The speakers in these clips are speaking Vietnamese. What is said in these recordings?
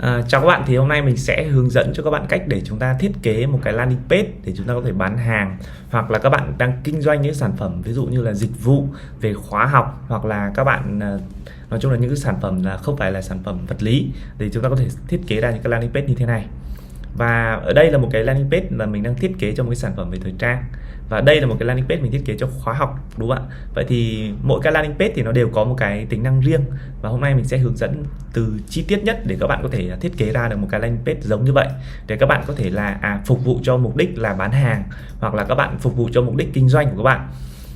Chào các bạn, thì hôm nay mình sẽ hướng dẫn cho các bạn cách để chúng ta thiết kế một cái landing page để chúng ta có thể bán hàng, hoặc là các bạn đang kinh doanh những sản phẩm ví dụ như là dịch vụ về khóa học, hoặc là các bạn nói chung là những cái sản phẩm là không phải là sản phẩm vật lý, thì chúng ta có thể thiết kế ra những cái landing page như thế này. Và ở đây là một cái landing page là mình đang thiết kế cho một cái sản phẩm về thời trang, và đây là một cái landing page mình thiết kế cho khóa học, đúng không ạ? Vậy thì mỗi cái landing page thì nó đều có một cái tính năng riêng, và hôm nay mình sẽ hướng dẫn từ chi tiết nhất để các bạn có thể thiết kế ra được một cái landing page giống như vậy, để các bạn có thể là phục vụ cho mục đích là bán hàng, hoặc là các bạn phục vụ cho mục đích kinh doanh của các bạn.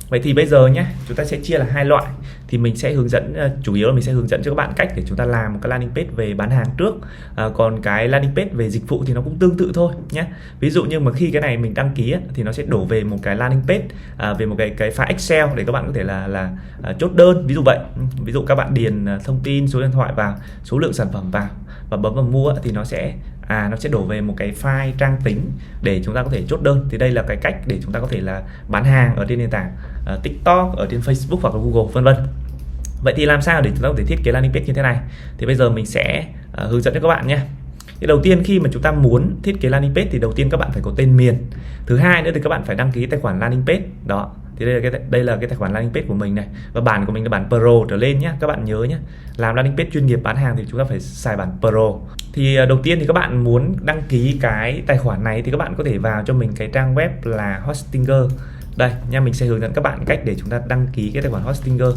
Vậy thì bây giờ nhé, chúng ta sẽ chia là hai loại. Thì mình sẽ hướng dẫn, chủ yếu là mình sẽ hướng dẫn cho các bạn cách để chúng ta làm một cái landing page về bán hàng trước. Còn cái landing page về dịch vụ thì nó cũng tương tự thôi nhé. Ví dụ như mà khi cái này mình đăng ký thì nó sẽ đổ về một cái landing page về một cái file Excel để các bạn có thể là chốt đơn, ví dụ vậy. Ví dụ các bạn điền thông tin, số điện thoại vào, số lượng sản phẩm vào và bấm vào mua thì nó sẽ đổ về một cái file trang tính để chúng ta có thể chốt đơn. Thì đây là cái cách để chúng ta có thể là bán hàng ở trên nền tảng TikTok, ở trên Facebook hoặc là Google, vân vân. Vậy thì làm sao để chúng ta có thể thiết kế landing page như thế này? Thì bây giờ mình sẽ hướng dẫn cho các bạn nhé. Thì đầu tiên khi mà chúng ta muốn thiết kế landing page thì đầu tiên các bạn phải có tên miền. Thứ hai nữa thì các bạn phải đăng ký tài khoản landing page. Đó. Thì đây là cái tài khoản landing page của mình này, và bản của mình là bản Pro trở lên nhé. Các bạn nhớ nhé, làm landing page chuyên nghiệp bán hàng thì chúng ta phải xài bản Pro. Thì đầu tiên thì các bạn muốn đăng ký cái tài khoản này thì các bạn có thể vào cho mình cái trang web là Hostinger. Đây nha, mình sẽ hướng dẫn các bạn cách để chúng ta đăng ký cái tài khoản Hostinger.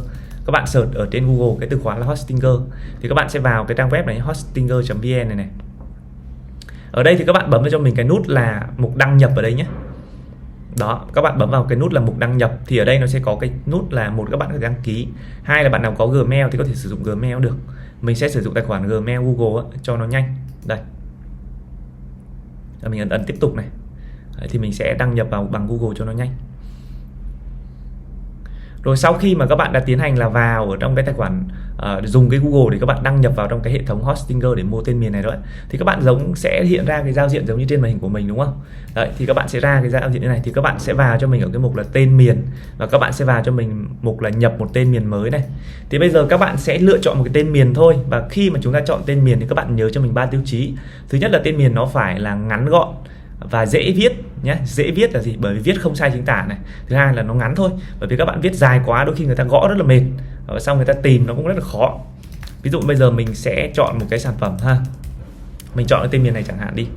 Các bạn search ở trên Google cái từ khóa là Hostinger, thì các bạn sẽ vào cái trang web này, hostinger.vn này. Ở đây thì các bạn bấm vào cho mình cái nút là mục đăng nhập ở đây nhé. Đó, các bạn bấm vào cái nút là mục đăng nhập, thì ở đây nó sẽ có cái nút là một, các bạn có thể đăng ký, hai là bạn nào có Gmail thì có thể sử dụng Gmail được. Mình sẽ sử dụng tài khoản Gmail Google cho nó nhanh. Đây, mình ấn tiếp tục này. Đấy, thì mình sẽ đăng nhập vào bằng Google cho nó nhanh. Rồi sau khi mà các bạn đã tiến hành là vào ở trong cái tài khoản dùng cái Google để các bạn đăng nhập vào trong cái hệ thống Hostinger để mua tên miền này đó, thì các bạn sẽ hiện ra cái giao diện giống như trên màn hình của mình, đúng không? Đấy, thì các bạn sẽ ra cái giao diện như này, thì các bạn sẽ vào cho mình ở cái mục là tên miền, và các bạn sẽ vào cho mình mục là nhập một tên miền mới này. Thì bây giờ các bạn sẽ lựa chọn một cái tên miền thôi, và khi mà chúng ta chọn tên miền thì các bạn nhớ cho mình 3 tiêu chí. Thứ nhất là tên miền nó phải là ngắn gọn và dễ viết nhé. Dễ viết là gì? Bởi vì viết không sai chính tả này. Thứ hai là nó ngắn thôi, bởi vì các bạn viết dài quá đôi khi người ta gõ rất là mệt, và xong người ta tìm nó cũng rất là khó. Ví dụ bây giờ mình sẽ chọn một cái sản phẩm ha, mình chọn cái tên miền này chẳng hạn đi.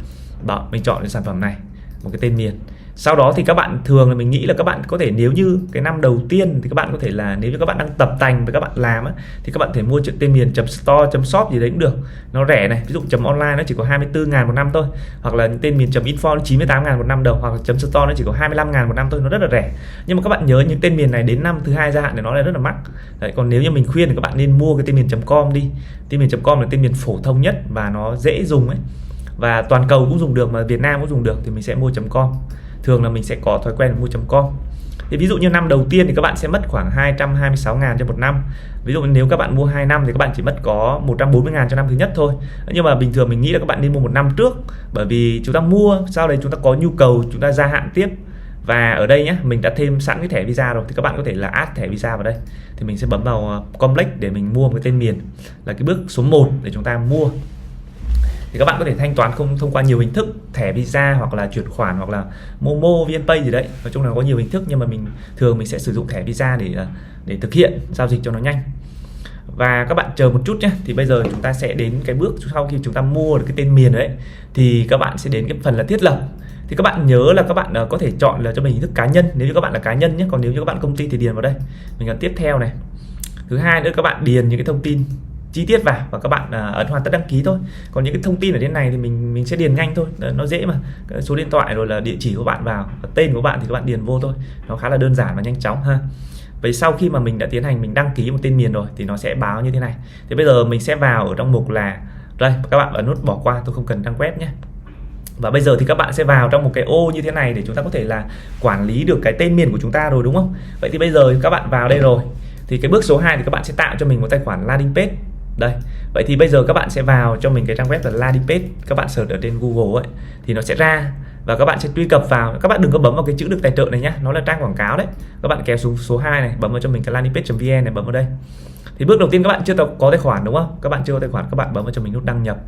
Đó, mình chọn cái sản phẩm này, một cái tên miền. Sau đó thì các bạn thường là mình nghĩ là các bạn có thể, nếu như cái năm đầu tiên thì các bạn có thể là, nếu như các bạn đang tập tành với các bạn làm thì các bạn thể mua tên miền .store, .shop gì đấy cũng được, nó rẻ này. Ví dụ .online nó chỉ có 24.000 một năm thôi, hoặc là tên miền .info nó 98.000 một năm đầu, hoặc là .store nó chỉ có 25.000 một năm thôi, nó rất là rẻ. Nhưng mà các bạn nhớ những tên miền này đến năm thứ hai gia hạn thì nó lại rất là mắc. Đấy, còn nếu như mình khuyên thì các bạn nên mua cái tên miền .com đi. Tên miền .com là tên miền phổ thông nhất và nó dễ dùng ấy, và toàn cầu cũng dùng được mà Việt Nam cũng dùng được, thì mình sẽ mua .com. Thường là mình sẽ có thói quen mua .com. Thì ví dụ như năm đầu tiên thì các bạn sẽ mất khoảng 226.000 cho một năm. Ví dụ nếu các bạn mua 2 năm thì các bạn chỉ mất có 140.000 cho năm thứ nhất thôi. Nhưng mà bình thường mình nghĩ là các bạn nên mua một năm trước, bởi vì chúng ta mua sau đấy chúng ta có nhu cầu chúng ta gia hạn tiếp. Và ở đây nhé, mình đã thêm sẵn cái thẻ visa rồi, thì các bạn có thể là add thẻ visa vào đây. Thì mình sẽ bấm vào complex để mình mua một cái tên miền, là cái bước số 1 để chúng ta mua. Thì các bạn có thể thanh toán thông qua nhiều hình thức, thẻ visa hoặc là chuyển khoản hoặc là Momo, VNPay gì đấy. Nói chung là có nhiều hình thức, nhưng mà mình sẽ sử dụng thẻ visa để thực hiện giao dịch cho nó nhanh. Và các bạn chờ một chút nhé. Thì bây giờ chúng ta sẽ đến cái bước sau khi chúng ta mua được cái tên miền đấy, thì các bạn sẽ đến cái phần là thiết lập. Thì các bạn nhớ là các bạn có thể chọn là cho mình hình thức cá nhân nếu như các bạn là cá nhân nhé. Còn nếu như các bạn công ty thì điền vào đây. Mình ấn tiếp theo này. Thứ hai nữa, các bạn điền những cái thông tin chi tiết vào và các bạn ấn hoàn tất đăng ký thôi. Còn những cái thông tin ở trên này thì mình sẽ điền nhanh thôi, nó dễ mà. Số điện thoại rồi là địa chỉ của bạn vào, và tên của bạn thì các bạn điền vô thôi, nó khá là đơn giản và nhanh chóng ha. Vậy sau khi mà mình đã tiến hành mình đăng ký một tên miền rồi thì nó sẽ báo như thế này. Thì bây giờ mình sẽ vào ở trong mục là đây, các bạn ấn nút bỏ qua, tôi không cần đăng web nhé. Và bây giờ thì các bạn sẽ vào trong một cái ô như thế này để chúng ta có thể là quản lý được cái tên miền của chúng ta rồi, đúng không? Vậy thì bây giờ các bạn vào đây rồi, thì cái bước số 2 thì các bạn sẽ tạo cho mình một tài khoản landing page. Đây, vậy thì bây giờ các bạn sẽ vào cho mình cái trang web là landing page, các bạn search ở trên Google ấy thì nó sẽ ra, và các bạn sẽ truy cập vào. Các bạn đừng có bấm vào cái chữ được tài trợ này nhé, nó là trang quảng cáo đấy. Các bạn kéo xuống số 2 này, bấm vào cho mình cái landing page.vn này, bấm vào đây. Thì bước đầu tiên các bạn chưa có tài khoản, đúng không? Các bạn chưa có tài khoản, các bạn bấm vào cho mình nút đăng nhập.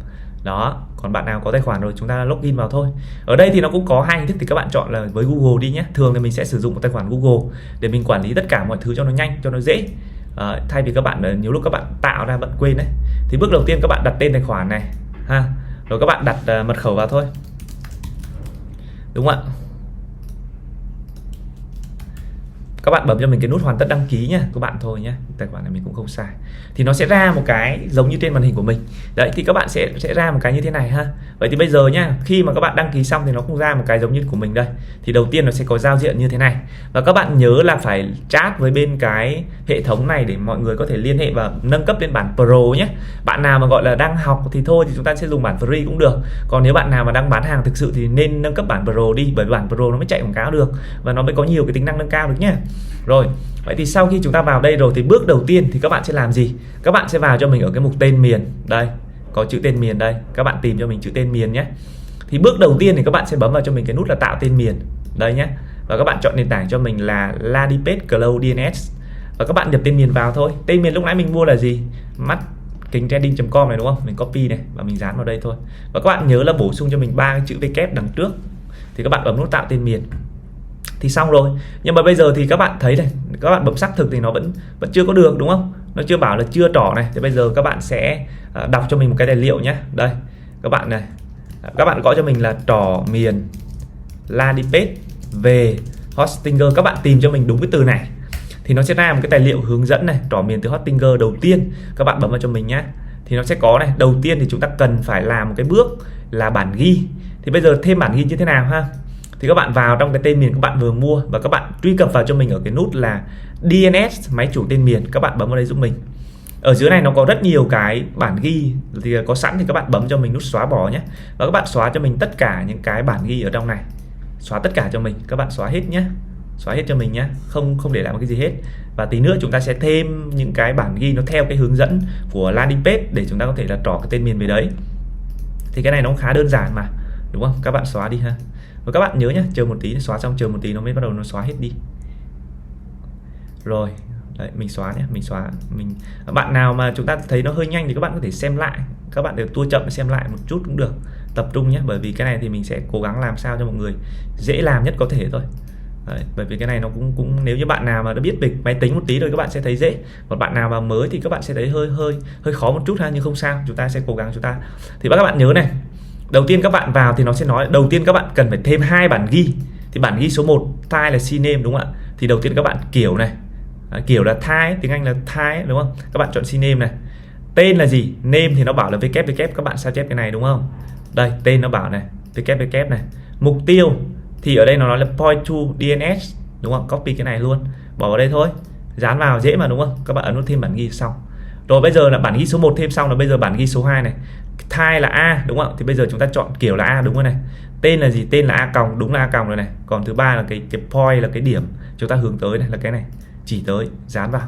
Đó, còn bạn nào có tài khoản rồi chúng ta login vào thôi. Ở đây thì nó cũng có hai hình thức, thì các bạn chọn là với Google đi nhé. Thường thì mình sẽ sử dụng một tài khoản Google để mình quản lý tất cả mọi thứ cho nó nhanh, cho nó dễ. Thay vì các bạn nhiều lúc các bạn tạo ra bận quên đấy. Thì bước đầu tiên các bạn đặt tên tài khoản này ha, rồi các bạn đặt mật khẩu vào thôi, đúng không ạ? Các bạn bấm cho mình cái nút hoàn tất đăng ký nhé các bạn thôi nhé. Tài khoản này mình cũng không sai. Thì nó sẽ ra một cái giống như trên màn hình của mình. Đấy, thì các bạn sẽ ra một cái như thế này ha. Vậy thì bây giờ nhá, khi mà các bạn đăng ký xong thì nó cũng ra một cái giống như của mình đây. Thì đầu tiên nó sẽ có giao diện như thế này. Và các bạn nhớ là phải chat với bên cái hệ thống này để mọi người có thể liên hệ và nâng cấp lên bản Pro nhé. Bạn nào mà gọi là đang học thì thôi thì chúng ta sẽ dùng bản free cũng được. Còn nếu bạn nào mà đang bán hàng thực sự thì nên nâng cấp bản Pro đi, bởi vì bản Pro nó mới chạy quảng cáo được và nó mới có nhiều cái tính năng nâng cao được nhé. Rồi, vậy thì sau khi chúng ta vào đây rồi thì bước đầu tiên thì các bạn sẽ làm gì? Các bạn sẽ vào cho mình ở cái mục tên miền. Đây, có chữ tên miền đây. Các bạn tìm cho mình chữ tên miền nhé. Thì bước đầu tiên thì các bạn sẽ bấm vào cho mình cái nút là tạo tên miền. Đây nhé. Và các bạn chọn nền tảng cho mình là landing page cloud DNS. Và các bạn nhập tên miền vào thôi. Tên miền lúc nãy mình mua là gì? marketingtrending.com này đúng không? Mình copy này và mình dán vào đây thôi. Và các bạn nhớ là bổ sung cho mình 3 cái chữ W đằng trước. Thì các bạn bấm nút tạo tên miền. Thì xong rồi. Nhưng mà bây giờ thì các bạn thấy này, các bạn bấm xác thực thì nó vẫn chưa có được đúng không? Nó chưa bảo là chưa trỏ này. Thì bây giờ các bạn sẽ đọc cho mình một cái tài liệu nhé. Đây, các bạn này. Các bạn gõ cho mình là trỏ miền landing page về Hostinger. Các bạn tìm cho mình đúng cái từ này thì nó sẽ ra một cái tài liệu hướng dẫn này, trỏ miền từ Hostinger. Đầu tiên các bạn bấm vào cho mình nhé. Thì nó sẽ có này, đầu tiên thì chúng ta cần phải làm một cái bước là bản ghi. Thì bây giờ thêm bản ghi như thế nào ha? Thì các bạn vào trong cái tên miền các bạn vừa mua và các bạn truy cập vào cho mình ở cái nút là DNS máy chủ tên miền. Các bạn bấm vào đây giúp mình. Ở dưới này nó có rất nhiều cái bản ghi thì có sẵn, thì các bạn bấm cho mình nút xóa bỏ nhé. Và các bạn xóa cho mình tất cả những cái bản ghi ở trong này. Xóa tất cả cho mình, các bạn xóa hết nhé. Xóa hết cho mình nhé, không để lại một cái gì hết. Và tí nữa chúng ta sẽ thêm những cái bản ghi nó theo cái hướng dẫn của landing page để chúng ta có thể là trỏ cái tên miền về đấy. Thì cái này nó cũng khá đơn giản mà, đúng không? Các bạn xóa đi ha. Và các bạn nhớ nhé, chờ một tí, xóa xong chờ một tí nó mới bắt đầu nó xóa hết đi. Rồi, đấy, mình xóa nhé, mình xóa. Bạn nào mà chúng ta thấy nó hơi nhanh thì các bạn có thể xem lại. Các bạn đều tua chậm xem lại một chút cũng được. Tập trung nhé, bởi vì cái này thì mình sẽ cố gắng làm sao cho mọi người dễ làm nhất có thể thôi. Đấy, bởi vì cái này nó cũng nếu như bạn nào mà đã biết về máy tính một tí rồi các bạn sẽ thấy dễ. Còn bạn nào mà mới thì các bạn sẽ thấy hơi khó một chút ha, nhưng không sao, chúng ta sẽ cố gắng chúng ta. Thì các bạn nhớ này, đầu tiên các bạn vào thì nó sẽ nói đầu tiên các bạn cần phải thêm 2 bản ghi. Thì bản ghi số 1 file là CNAME đúng không ạ? Thì đầu tiên các bạn kiểu này, kiểu là thai, tiếng Anh là thai đúng không? Các bạn chọn CNAME này. Tên là gì? Name thì nó bảo là www, các bạn sao chép cái này đúng không? Đây, tên nó bảo này, www này. Mục tiêu thì ở đây nó nói là point to DNS đúng không? Copy cái này luôn, bỏ vào đây thôi. Dán vào dễ mà đúng không? Các bạn ấn nút thêm bản ghi xong. Rồi bây giờ là bản ghi số 1 thêm xong, là bây giờ bản ghi số 2 này. Thai là A đúng không? Thì bây giờ chúng ta chọn kiểu là A đúng rồi này. Tên là gì? Tên là A còng, đúng là A còng rồi này. Còn thứ ba là cái point là cái điểm chúng ta hướng tới này, là cái này, chỉ tới, dán vào.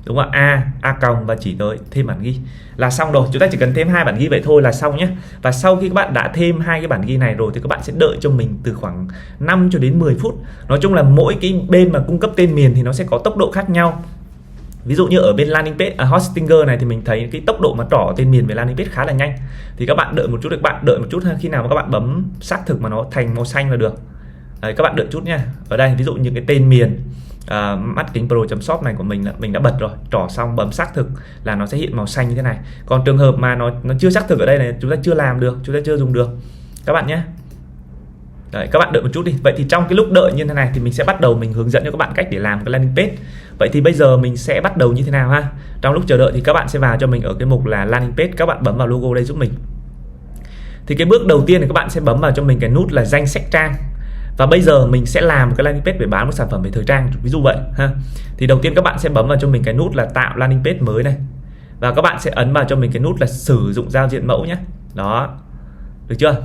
Đúng không ạ? A còng và chỉ tới, thêm bản ghi là xong rồi. Chúng ta chỉ cần thêm 2 bản ghi vậy thôi là xong nhé. Và sau khi các bạn đã thêm 2 cái bản ghi này rồi thì các bạn sẽ đợi cho mình từ khoảng 5 cho đến 10 phút. Nói chung là mỗi cái bên mà cung cấp tên miền thì nó sẽ có tốc độ khác nhau. Ví dụ như ở bên landing page Hostinger này thì mình thấy cái tốc độ mà trỏ tên miền về landing page khá là nhanh. Thì các bạn đợi một chút, khi nào mà các bạn bấm xác thực mà nó thành màu xanh là được. Đấy, các bạn đợi chút nha. Ở đây ví dụ như cái tên miền marketingpro.shop này của mình đã bật rồi, trỏ xong bấm xác thực là nó sẽ hiện màu xanh như thế này. Còn trường hợp mà nó chưa xác thực ở đây này, chúng ta chưa làm được, chúng ta chưa dùng được các bạn nhé. Đấy, các bạn đợi một chút đi. Vậy thì trong cái lúc đợi như thế này thì mình sẽ bắt đầu mình hướng dẫn cho các bạn cách để làm cái landing page. Vậy thì bây giờ mình sẽ bắt đầu như thế nào ha? Trong lúc chờ đợi thì các bạn sẽ vào cho mình ở cái mục là landing page, các bạn bấm vào logo đây giúp mình. Thì cái bước đầu tiên thì các bạn sẽ bấm vào cho mình cái nút là danh sách trang. Và bây giờ mình sẽ làm cái landing page để bán một sản phẩm về thời trang, ví dụ vậy ha. Thì đầu tiên các bạn sẽ bấm vào cho mình cái nút là tạo landing page mới này. Và các bạn sẽ ấn vào cho mình cái nút là sử dụng giao diện mẫu nhé. Đó. Được chưa?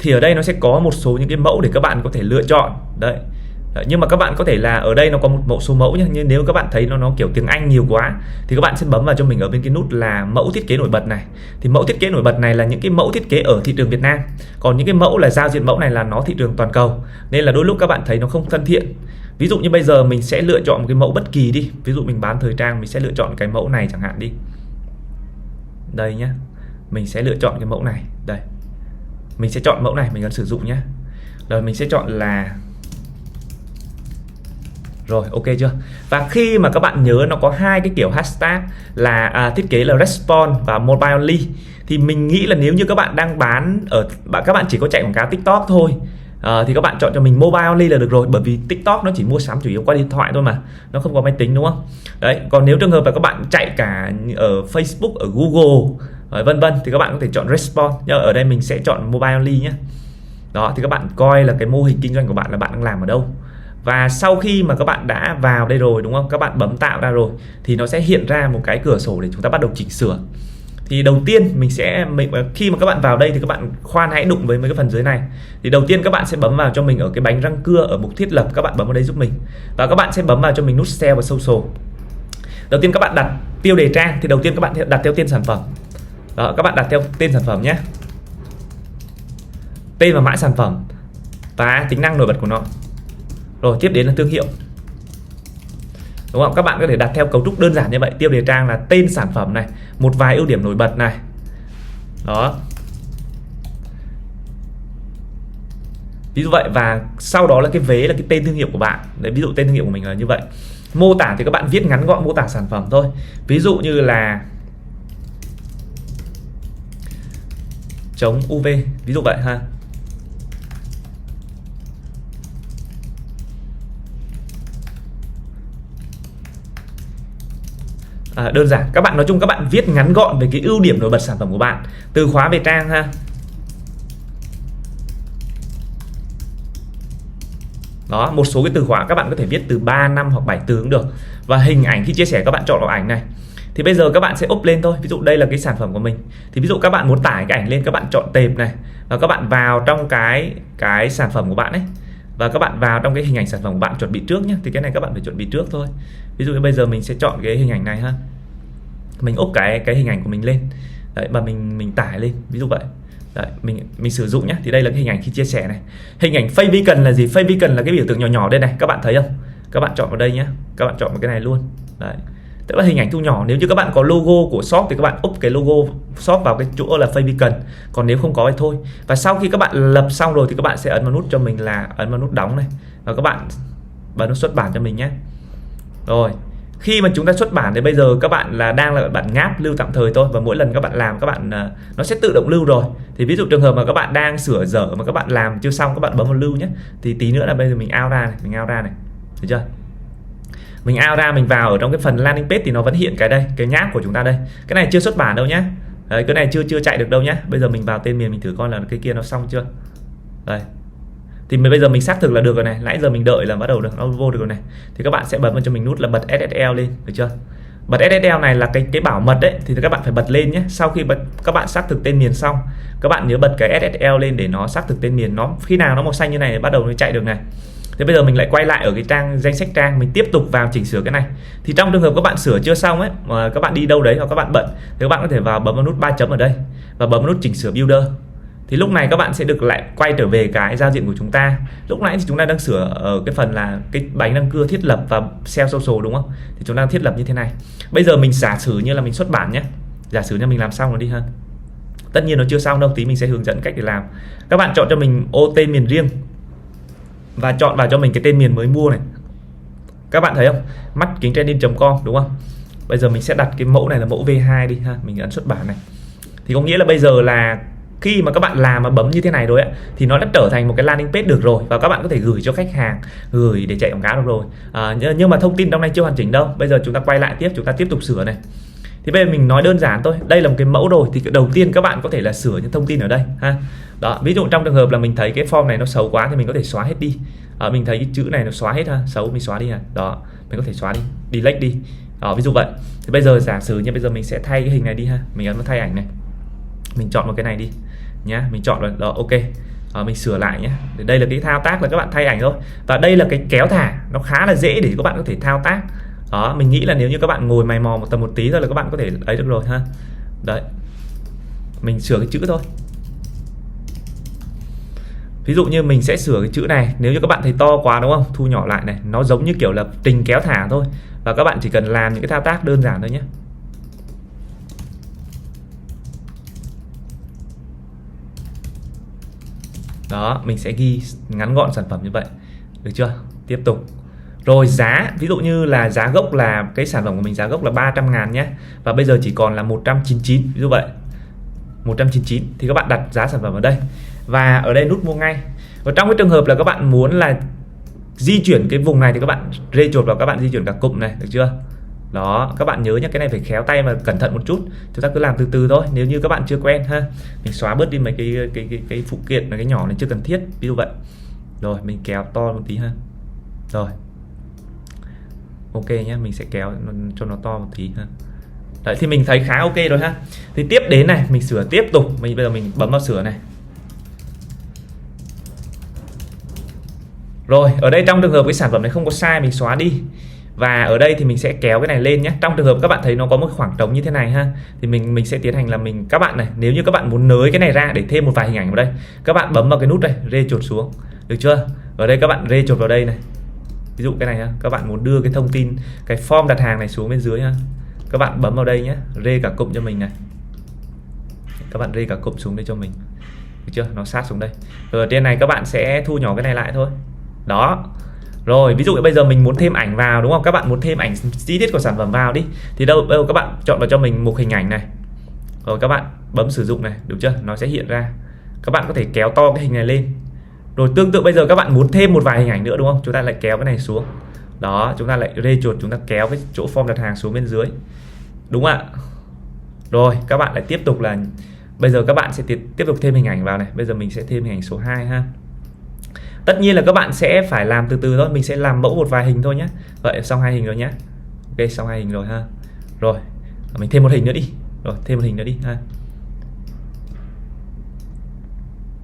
Thì ở đây nó sẽ có một số những cái mẫu để các bạn có thể lựa chọn. Đấy. Nhưng mà các bạn có thể là ở đây nó có một mẫu số mẫu nhé. Nhưng nếu các bạn thấy nó kiểu tiếng Anh nhiều quá thì các bạn sẽ bấm vào cho mình ở bên cái nút là mẫu thiết kế nổi bật này. Thì mẫu thiết kế nổi bật này là những cái mẫu thiết kế ở thị trường Việt Nam. Còn những cái mẫu là giao diện mẫu này là nó thị trường toàn cầu. Nên là đôi lúc các bạn thấy nó không thân thiện. Ví dụ như bây giờ mình sẽ lựa chọn một cái mẫu bất kỳ đi. Ví dụ mình bán thời trang, mình sẽ lựa chọn cái mẫu này chẳng hạn đi. Đây nhé. mình sẽ lựa chọn cái mẫu này. Đây, mình sẽ chọn mẫu này, mình ấn sử dụng nhé. Rồi mình sẽ chọn là rồi, ok chưa? Và khi mà các bạn nhớ nó có hai cái kiểu hashtag là thiết kế là response và mobile only, thì mình nghĩ là nếu như các bạn đang bán các bạn chỉ có chạy quảng cáo TikTok thôi, thì các bạn chọn cho mình mobile only là được rồi, bởi vì TikTok nó chỉ mua sắm chủ yếu qua điện thoại thôi mà, nó không có máy tính, đúng không? Đấy, còn nếu trường hợp là các bạn chạy cả ở Facebook, ở Google, vân vân, thì các bạn có thể chọn response. Nhưng ở đây mình sẽ chọn mobile only nhé. Đó, thì các bạn coi là cái mô hình kinh doanh của bạn là bạn đang làm ở đâu. Và sau khi mà các bạn đã vào đây rồi, đúng không, các bạn bấm tạo ra rồi thì nó sẽ hiện ra một cái cửa sổ để chúng ta bắt đầu chỉnh sửa. Thì đầu tiên khi mà các bạn vào đây thì các bạn khoan hãy đụng với mấy cái phần dưới này. Thì đầu tiên các bạn sẽ bấm vào cho mình ở cái bánh răng cưa ở mục thiết lập, các bạn bấm vào đây giúp mình. Và các bạn sẽ bấm vào cho mình nút sale và social. Đầu tiên các bạn đặt tiêu đề trang, thì đầu tiên các bạn đặt theo tên sản phẩm. Đó, các bạn đặt theo tên sản phẩm nhé, tên và mã sản phẩm và tính năng nổi bật của nó. Rồi tiếp đến là thương hiệu, đúng không? Các bạn có thể đặt theo cấu trúc đơn giản như vậy. Tiêu đề trang là tên sản phẩm này, một vài ưu điểm nổi bật này. Đó, ví dụ vậy. Và sau đó là cái vế là cái tên thương hiệu của bạn. Đấy, ví dụ tên thương hiệu của mình là như vậy. Mô tả thì các bạn viết ngắn gọn mô tả sản phẩm thôi. Ví dụ như là chống UV, ví dụ vậy ha. Đơn giản, các bạn nói chung các bạn viết ngắn gọn về cái ưu điểm nổi bật sản phẩm của bạn. Từ khóa về trang ha. Đó, một số cái từ khóa các bạn có thể viết từ 3, 5 hoặc 7 từ cũng được. Và hình ảnh khi chia sẻ các bạn chọn vào ảnh này. Thì bây giờ các bạn sẽ up lên thôi. Ví dụ đây là cái sản phẩm của mình. Thì ví dụ các bạn muốn tải cái ảnh lên, các bạn chọn tệp này và các bạn vào trong cái sản phẩm của bạn ấy. Và các bạn vào trong cái hình ảnh sản phẩm của bạn chuẩn bị trước nhé. Thì cái này các bạn phải chuẩn bị trước thôi. Ví dụ như bây giờ mình sẽ chọn cái hình ảnh này ha. Mình up cái hình ảnh của mình lên. Đấy, và mình tải lên, ví dụ vậy. Đấy, mình sử dụng nhé. Thì đây là cái hình ảnh khi chia sẻ này. Hình ảnh favicon là gì? Favicon là cái biểu tượng nhỏ nhỏ đây này, các bạn thấy không? Các bạn chọn vào đây nhé. Các bạn chọn vào cái này luôn. Đấy, tức là hình ảnh thu nhỏ. Nếu như các bạn có logo của shop thì các bạn up cái logo shop vào cái chỗ là favicon. Còn nếu không có thì thôi. Và sau khi các bạn lập xong rồi thì các bạn sẽ ấn vào nút cho mình là ấn vào nút đóng này. Và các bạn bấm nút xuất bản cho mình nhé. Rồi, khi mà chúng ta xuất bản thì bây giờ các bạn đang là bản ngáp lưu tạm thời thôi. Và mỗi lần các bạn làm nó sẽ tự động lưu rồi. Thì ví dụ trường hợp mà các bạn đang sửa dở mà các bạn làm chưa xong, các bạn bấm vào lưu nhé. Thì tí nữa là bây giờ mình out ra này, được chưa? Mình out ra, mình vào ở trong cái phần landing page thì nó vẫn hiện cái nháp của chúng ta đây. Cái này chưa xuất bản đâu nhá. Đấy, cái này chưa chạy được đâu nhá. Bây giờ mình vào tên miền mình thử coi là cái kia nó xong chưa. Đây. Thì bây giờ mình xác thực là được rồi này. Nãy giờ mình đợi là bắt đầu nó vô được rồi này. Thì các bạn sẽ bấm vào cho mình nút là bật SSL lên, được chưa? Bật SSL này là cái bảo mật đấy, thì các bạn phải bật lên nhé. Sau khi các bạn xác thực tên miền xong, các bạn nhớ bật cái SSL lên để nó xác thực tên miền. Nó khi nào nó màu xanh như này bắt đầu nó chạy được này. Thế bây giờ mình lại quay lại ở cái trang danh sách trang, mình tiếp tục vào chỉnh sửa cái này. Thì trong trường hợp các bạn sửa chưa xong ấy, mà các bạn đi đâu đấy hoặc các bạn bận, thì các bạn có thể vào bấm vào nút 3 chấm ở đây và bấm vào nút chỉnh sửa builder. Thì lúc này các bạn sẽ được lại quay trở về cái giao diện của chúng ta. Lúc nãy thì chúng ta đang sửa ở cái phần là cái bánh răng cưa thiết lập và sell social, đúng không? Thì chúng ta thiết lập như thế này. Bây giờ mình giả sử như là mình xuất bản nhé. Giả sử như mình làm xong rồi đi ha. Tất nhiên nó chưa xong đâu, tí mình sẽ hướng dẫn cách để làm. Các bạn chọn cho mình ô tên miền riêng và chọn vào cho mình cái tên miền mới mua này. Các bạn thấy không? Mắt-trending.com, đúng không? Bây giờ mình sẽ đặt cái mẫu này là mẫu V2 đi ha. Mình ấn xuất bản này. Thì có nghĩa là bây giờ là khi mà các bạn làm mà bấm như thế này rồi ấy, thì nó đã trở thành một cái landing page được rồi. Và các bạn có thể gửi cho khách hàng, gửi để chạy quảng cáo được rồi. Nhưng mà thông tin trong này chưa hoàn chỉnh đâu. Bây giờ chúng ta quay lại tiếp, chúng ta tiếp tục sửa này. Thì bây giờ mình nói đơn giản thôi. Đây là một cái mẫu rồi. Thì đầu tiên các bạn có thể là sửa những thông tin ở đây ha. Đó, ví dụ trong trường hợp là mình thấy cái form này nó xấu quá thì mình có thể xóa hết đi. Mình thấy cái chữ này nó xóa hết ha, xấu mình xóa đi ha. Đó, mình có thể xóa đi, delete đi. Đó, ví dụ vậy. Thì bây giờ giả sử như bây giờ mình sẽ thay cái hình này đi ha. Mình ấn vào thay ảnh này. Mình chọn một cái này đi nhá, mình chọn rồi đó, ok. Mình sửa lại nhé. Đây là cái thao tác là các bạn thay ảnh thôi. Và đây là cái kéo thả, nó khá là dễ để các bạn có thể thao tác. Đó, mình nghĩ là nếu như các bạn ngồi mày mò một tí thôi là các bạn có thể ấy được rồi ha. Đấy, mình sửa cái chữ thôi. Ví dụ như mình sẽ sửa cái chữ này. Nếu như các bạn thấy to quá, đúng không? Thu nhỏ lại này. Nó giống như kiểu là trình kéo thả thôi. Và các bạn chỉ cần làm những cái thao tác đơn giản thôi nhé. Đó, mình sẽ ghi ngắn gọn sản phẩm như vậy. Được chưa? Tiếp tục. Rồi giá, ví dụ như là giá gốc là cái sản phẩm của mình giá gốc là 300.000 nhé. Và bây giờ chỉ còn là 199, ví dụ vậy. 199 thì các bạn đặt giá sản phẩm ở đây. Và ở đây nút mua ngay. Và trong cái trường hợp là các bạn muốn là di chuyển cái vùng này thì các bạn rê chuột vào, các bạn di chuyển cả cụm này, được chưa? Đó, các bạn nhớ nhé, cái này phải khéo tay mà cẩn thận một chút. Chúng ta cứ làm từ từ thôi, nếu như các bạn chưa quen ha. Mình xóa bớt đi mấy cái phụ kiện, cái nhỏ này chưa cần thiết, ví dụ vậy. Rồi, mình kéo to một tí ha. Rồi. Ok nhé, mình sẽ kéo cho nó to một tí ha. Đấy, thì mình thấy khá ok rồi ha. Thì tiếp đến này, mình sửa tiếp tục. Bây giờ mình bấm vào sửa này. Rồi, ở đây trong trường hợp cái sản phẩm này không có sai, mình xóa đi. Và ở đây thì mình sẽ kéo cái này lên nhé. Trong trường hợp các bạn thấy nó có một khoảng trống như thế này ha, thì mình sẽ tiến hành là các bạn này, nếu như các bạn muốn nới cái này ra để thêm một vài hình ảnh vào đây, các bạn bấm vào cái nút đây, rê chuột xuống. Được chưa? Ở đây các bạn rê chuột vào đây này. Ví dụ cái này ha, các bạn muốn đưa cái thông tin, cái form đặt hàng này xuống bên dưới ha. Các bạn bấm vào đây nhé, rê cả cụm cho mình này. Các bạn rê cả cụm xuống đây cho mình. Được chưa? Nó sát xuống đây. Rồi ở trên này các bạn sẽ thu nhỏ cái này lại thôi. Đó. Rồi, ví dụ bây giờ mình muốn thêm ảnh vào đúng không? Các bạn muốn thêm ảnh chi tiết của sản phẩm vào đi. Thì đâu các bạn chọn vào cho mình mục hình ảnh này. Rồi các bạn bấm sử dụng này, được chưa? Nó sẽ hiện ra. Các bạn có thể kéo to cái hình này lên. Rồi tương tự bây giờ các bạn muốn thêm một vài hình ảnh nữa đúng không? Chúng ta lại kéo cái này xuống. Đó, chúng ta lại rê chuột, chúng ta kéo cái chỗ form đặt hàng xuống bên dưới. Đúng ạ. Rồi, các bạn lại tiếp tục là bây giờ các bạn sẽ tiếp tục thêm hình ảnh vào này. Bây giờ mình sẽ thêm hình ảnh số 2 ha. Tất nhiên là các bạn sẽ phải làm từ từ thôi, mình sẽ làm mẫu một vài hình thôi nhé. Vậy xong 2 hình rồi nhé. Ok, xong 2 hình rồi ha. Rồi, mình thêm một hình nữa đi. Rồi, thêm một hình nữa đi ha.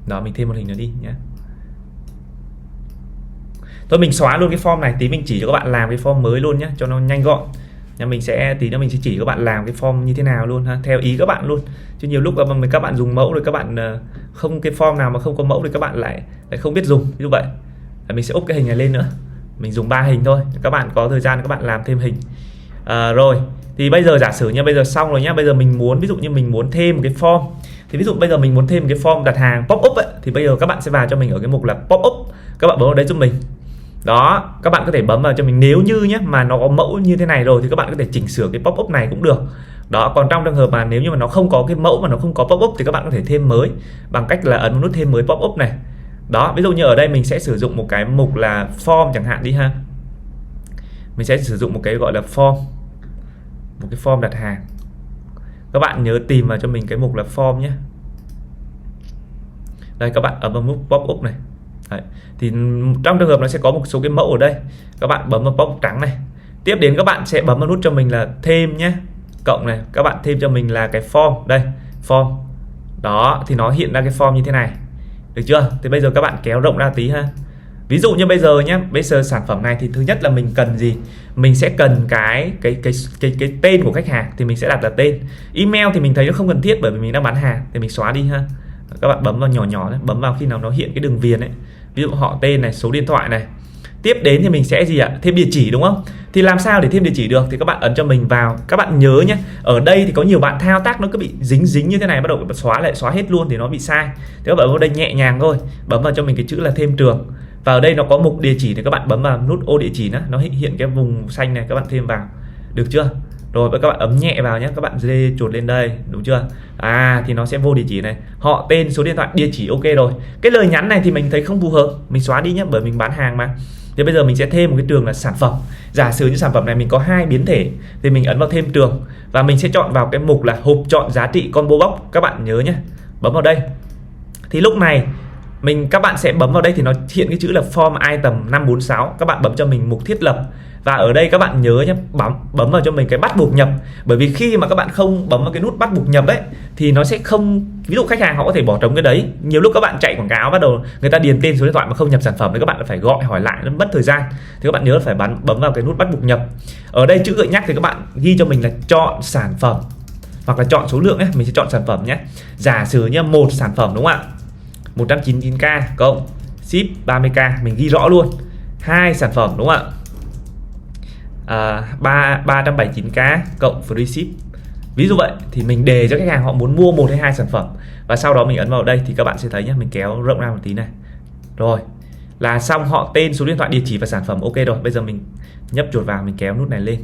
Đó, mình thêm một hình nữa đi nhé. Thôi mình xóa luôn cái form này, tí mình chỉ cho các bạn làm cái form mới luôn nhé, cho nó nhanh gọn. Nhà mình sẽ tí nữa mình sẽ chỉ các bạn làm cái form như thế nào luôn ha, theo ý các bạn luôn. Chứ nhiều lúc mà các bạn dùng mẫu rồi các bạn không, cái form nào mà không có mẫu thì các bạn lại không biết dùng. Như vậy mình sẽ úp cái hình này lên nữa. Mình dùng 3 hình thôi, các bạn có thời gian các bạn làm thêm hình. Rồi thì bây giờ giả sử nha, bây giờ xong rồi nhá. Bây giờ mình muốn, ví dụ như mình muốn thêm cái form, thì ví dụ bây giờ mình muốn thêm cái form đặt hàng pop up ấy, thì bây giờ các bạn sẽ vào cho mình ở cái mục là pop up, các bạn bấm vào đấy giúp mình. Đó, các bạn có thể bấm vào cho mình, nếu như nhé mà nó có mẫu như thế này rồi thì các bạn có thể chỉnh sửa cái pop up này cũng được. Đó, còn trong trường hợp mà nếu như mà nó không có cái mẫu mà nó không có pop up thì các bạn có thể thêm mới bằng cách là ấn nút thêm mới pop up này. Đó, ví dụ như ở đây mình sẽ sử dụng một cái mục là form chẳng hạn đi ha. Mình sẽ sử dụng một cái gọi là form, một cái form đặt hàng. Các bạn nhớ tìm vào cho mình cái mục là form nhé. Đây, các bạn ấn vào mục pop up này. Đấy. Thì trong trường hợp nó sẽ có một số cái mẫu ở đây, các bạn bấm vào pop trắng này. Tiếp đến các bạn sẽ bấm vào nút cho mình là thêm nhé, cộng này, các bạn thêm cho mình là cái form đây, form. Đó, thì nó hiện ra cái form như thế này. Được chưa? Thì bây giờ các bạn kéo rộng ra tí ha. Ví dụ như bây giờ nhé, bây giờ sản phẩm này thì thứ nhất là mình cần gì? Mình sẽ cần cái tên của khách hàng, thì mình sẽ đặt là tên. Email thì mình thấy nó không cần thiết bởi vì mình đang bán hàng, thì mình xóa đi ha. Các bạn bấm vào nhỏ nhỏ đấy, bấm vào khi nào nó hiện cái đường viền ấy. Ví dụ họ, tên này, số điện thoại này. Tiếp đến thì mình sẽ gì ạ? Thêm địa chỉ đúng không? Thì làm sao để thêm địa chỉ được? Thì các bạn ấn cho mình vào. Các bạn nhớ nhé, ở đây thì có nhiều bạn thao tác nó cứ bị dính như thế này, bắt đầu xóa lại, xóa hết luôn thì nó bị sai. Thì các bạn vào đây nhẹ nhàng thôi, bấm vào cho mình cái chữ là thêm trường. Và ở đây nó có mục địa chỉ thì các bạn bấm vào nút ô địa chỉ nữa, nó hiện cái vùng xanh này, các bạn thêm vào. Được chưa? Rồi các bạn ấm nhẹ vào nhé, các bạn dê chuột lên đây, đúng chưa? Thì nó sẽ vô địa chỉ này, họ, tên, số điện thoại, địa chỉ, ok rồi. Cái lời nhắn này thì mình thấy không phù hợp, mình xóa đi nhé, bởi mình bán hàng mà. Thì bây giờ mình sẽ thêm một cái trường là sản phẩm. Giả sử như sản phẩm này mình có 2 biến thể thì mình ấn vào thêm trường và mình sẽ chọn vào cái mục là hộp chọn giá trị combo box. Các bạn nhớ nhé, bấm vào đây. Thì lúc này các bạn sẽ bấm vào đây thì nó hiện cái chữ là form item 546. Các bạn bấm cho mình mục thiết lập. Và ở đây các bạn nhớ nhé, bấm vào cho mình cái bắt buộc nhập. Bởi vì khi mà các bạn không bấm vào cái nút bắt buộc nhập ấy thì nó sẽ không, ví dụ khách hàng họ có thể bỏ trống cái đấy. Nhiều lúc các bạn chạy quảng cáo bắt đầu người ta điền tên số điện thoại mà không nhập sản phẩm thì các bạn phải gọi hỏi lại, nó mất thời gian. Thì các bạn nhớ phải bấm vào cái nút bắt buộc nhập. Ở đây chữ gợi nhắc thì các bạn ghi cho mình là chọn sản phẩm hoặc là chọn số lượng ấy, mình sẽ chọn sản phẩm nhé. Giả sử như một sản phẩm đúng không ạ? 199k cộng ship 30k, mình ghi rõ luôn. 2 sản phẩm đúng không ạ? 379k cộng free ship Ví dụ vậy thì mình đề cho khách hàng họ muốn mua 1 hay 2 sản phẩm, và sau đó mình ấn vào đây thì các bạn sẽ thấy nhé, mình kéo rộng ra một tí này. Rồi là xong họ tên, số điện thoại, địa chỉ và sản phẩm. Ok rồi, bây giờ mình nhấp chuột vào, mình kéo nút này lên.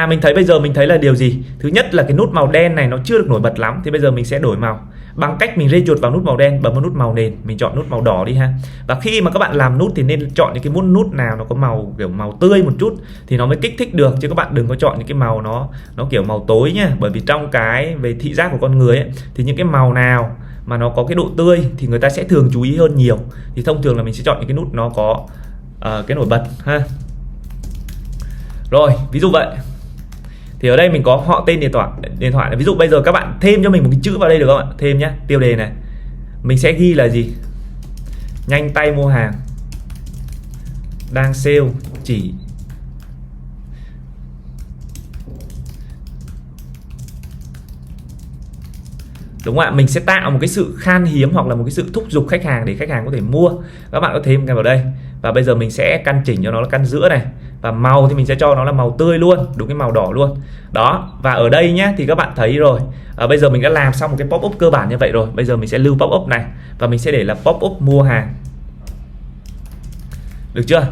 Mình thấy bây giờ mình thấy là điều gì? Thứ nhất là cái nút màu đen này nó chưa được nổi bật lắm, thì bây giờ mình sẽ đổi màu bằng cách mình rê chuột vào nút màu đen, bấm vào nút màu nền, mình chọn nút màu đỏ đi ha. Và khi mà các bạn làm nút thì nên chọn những cái nút nào nó có màu kiểu màu tươi một chút thì nó mới kích thích được, chứ các bạn đừng có chọn những cái màu nó kiểu màu tối nhá. Bởi vì trong cái về thị giác của con người ấy, thì những cái màu nào mà nó có cái độ tươi thì người ta sẽ thường chú ý hơn nhiều. Thì thông thường là mình sẽ chọn những cái nút nó có cái nổi bật ha. Rồi ví dụ vậy thì ở đây mình có họ tên điện thoại. Ví dụ bây giờ các bạn thêm cho mình một cái chữ vào đây được không ạ? Thêm nhé, tiêu đề này mình sẽ ghi là gì? Nhanh tay mua hàng, đang sale, chỉ đúng không ạ? Mình sẽ tạo một cái sự khan hiếm hoặc là một cái sự thúc giục khách hàng để khách hàng có thể mua. Các bạn có thêm cái vào đây. Và bây giờ mình sẽ căn chỉnh cho nó là căn giữa này. Và màu thì mình sẽ cho nó là màu tươi luôn, đúng cái màu đỏ luôn. Đó, và ở đây nhé thì các bạn thấy rồi. Bây giờ mình đã làm xong một cái pop-up cơ bản như vậy rồi. Bây giờ mình sẽ lưu pop-up này và mình sẽ để là pop-up mua hàng. Được chưa?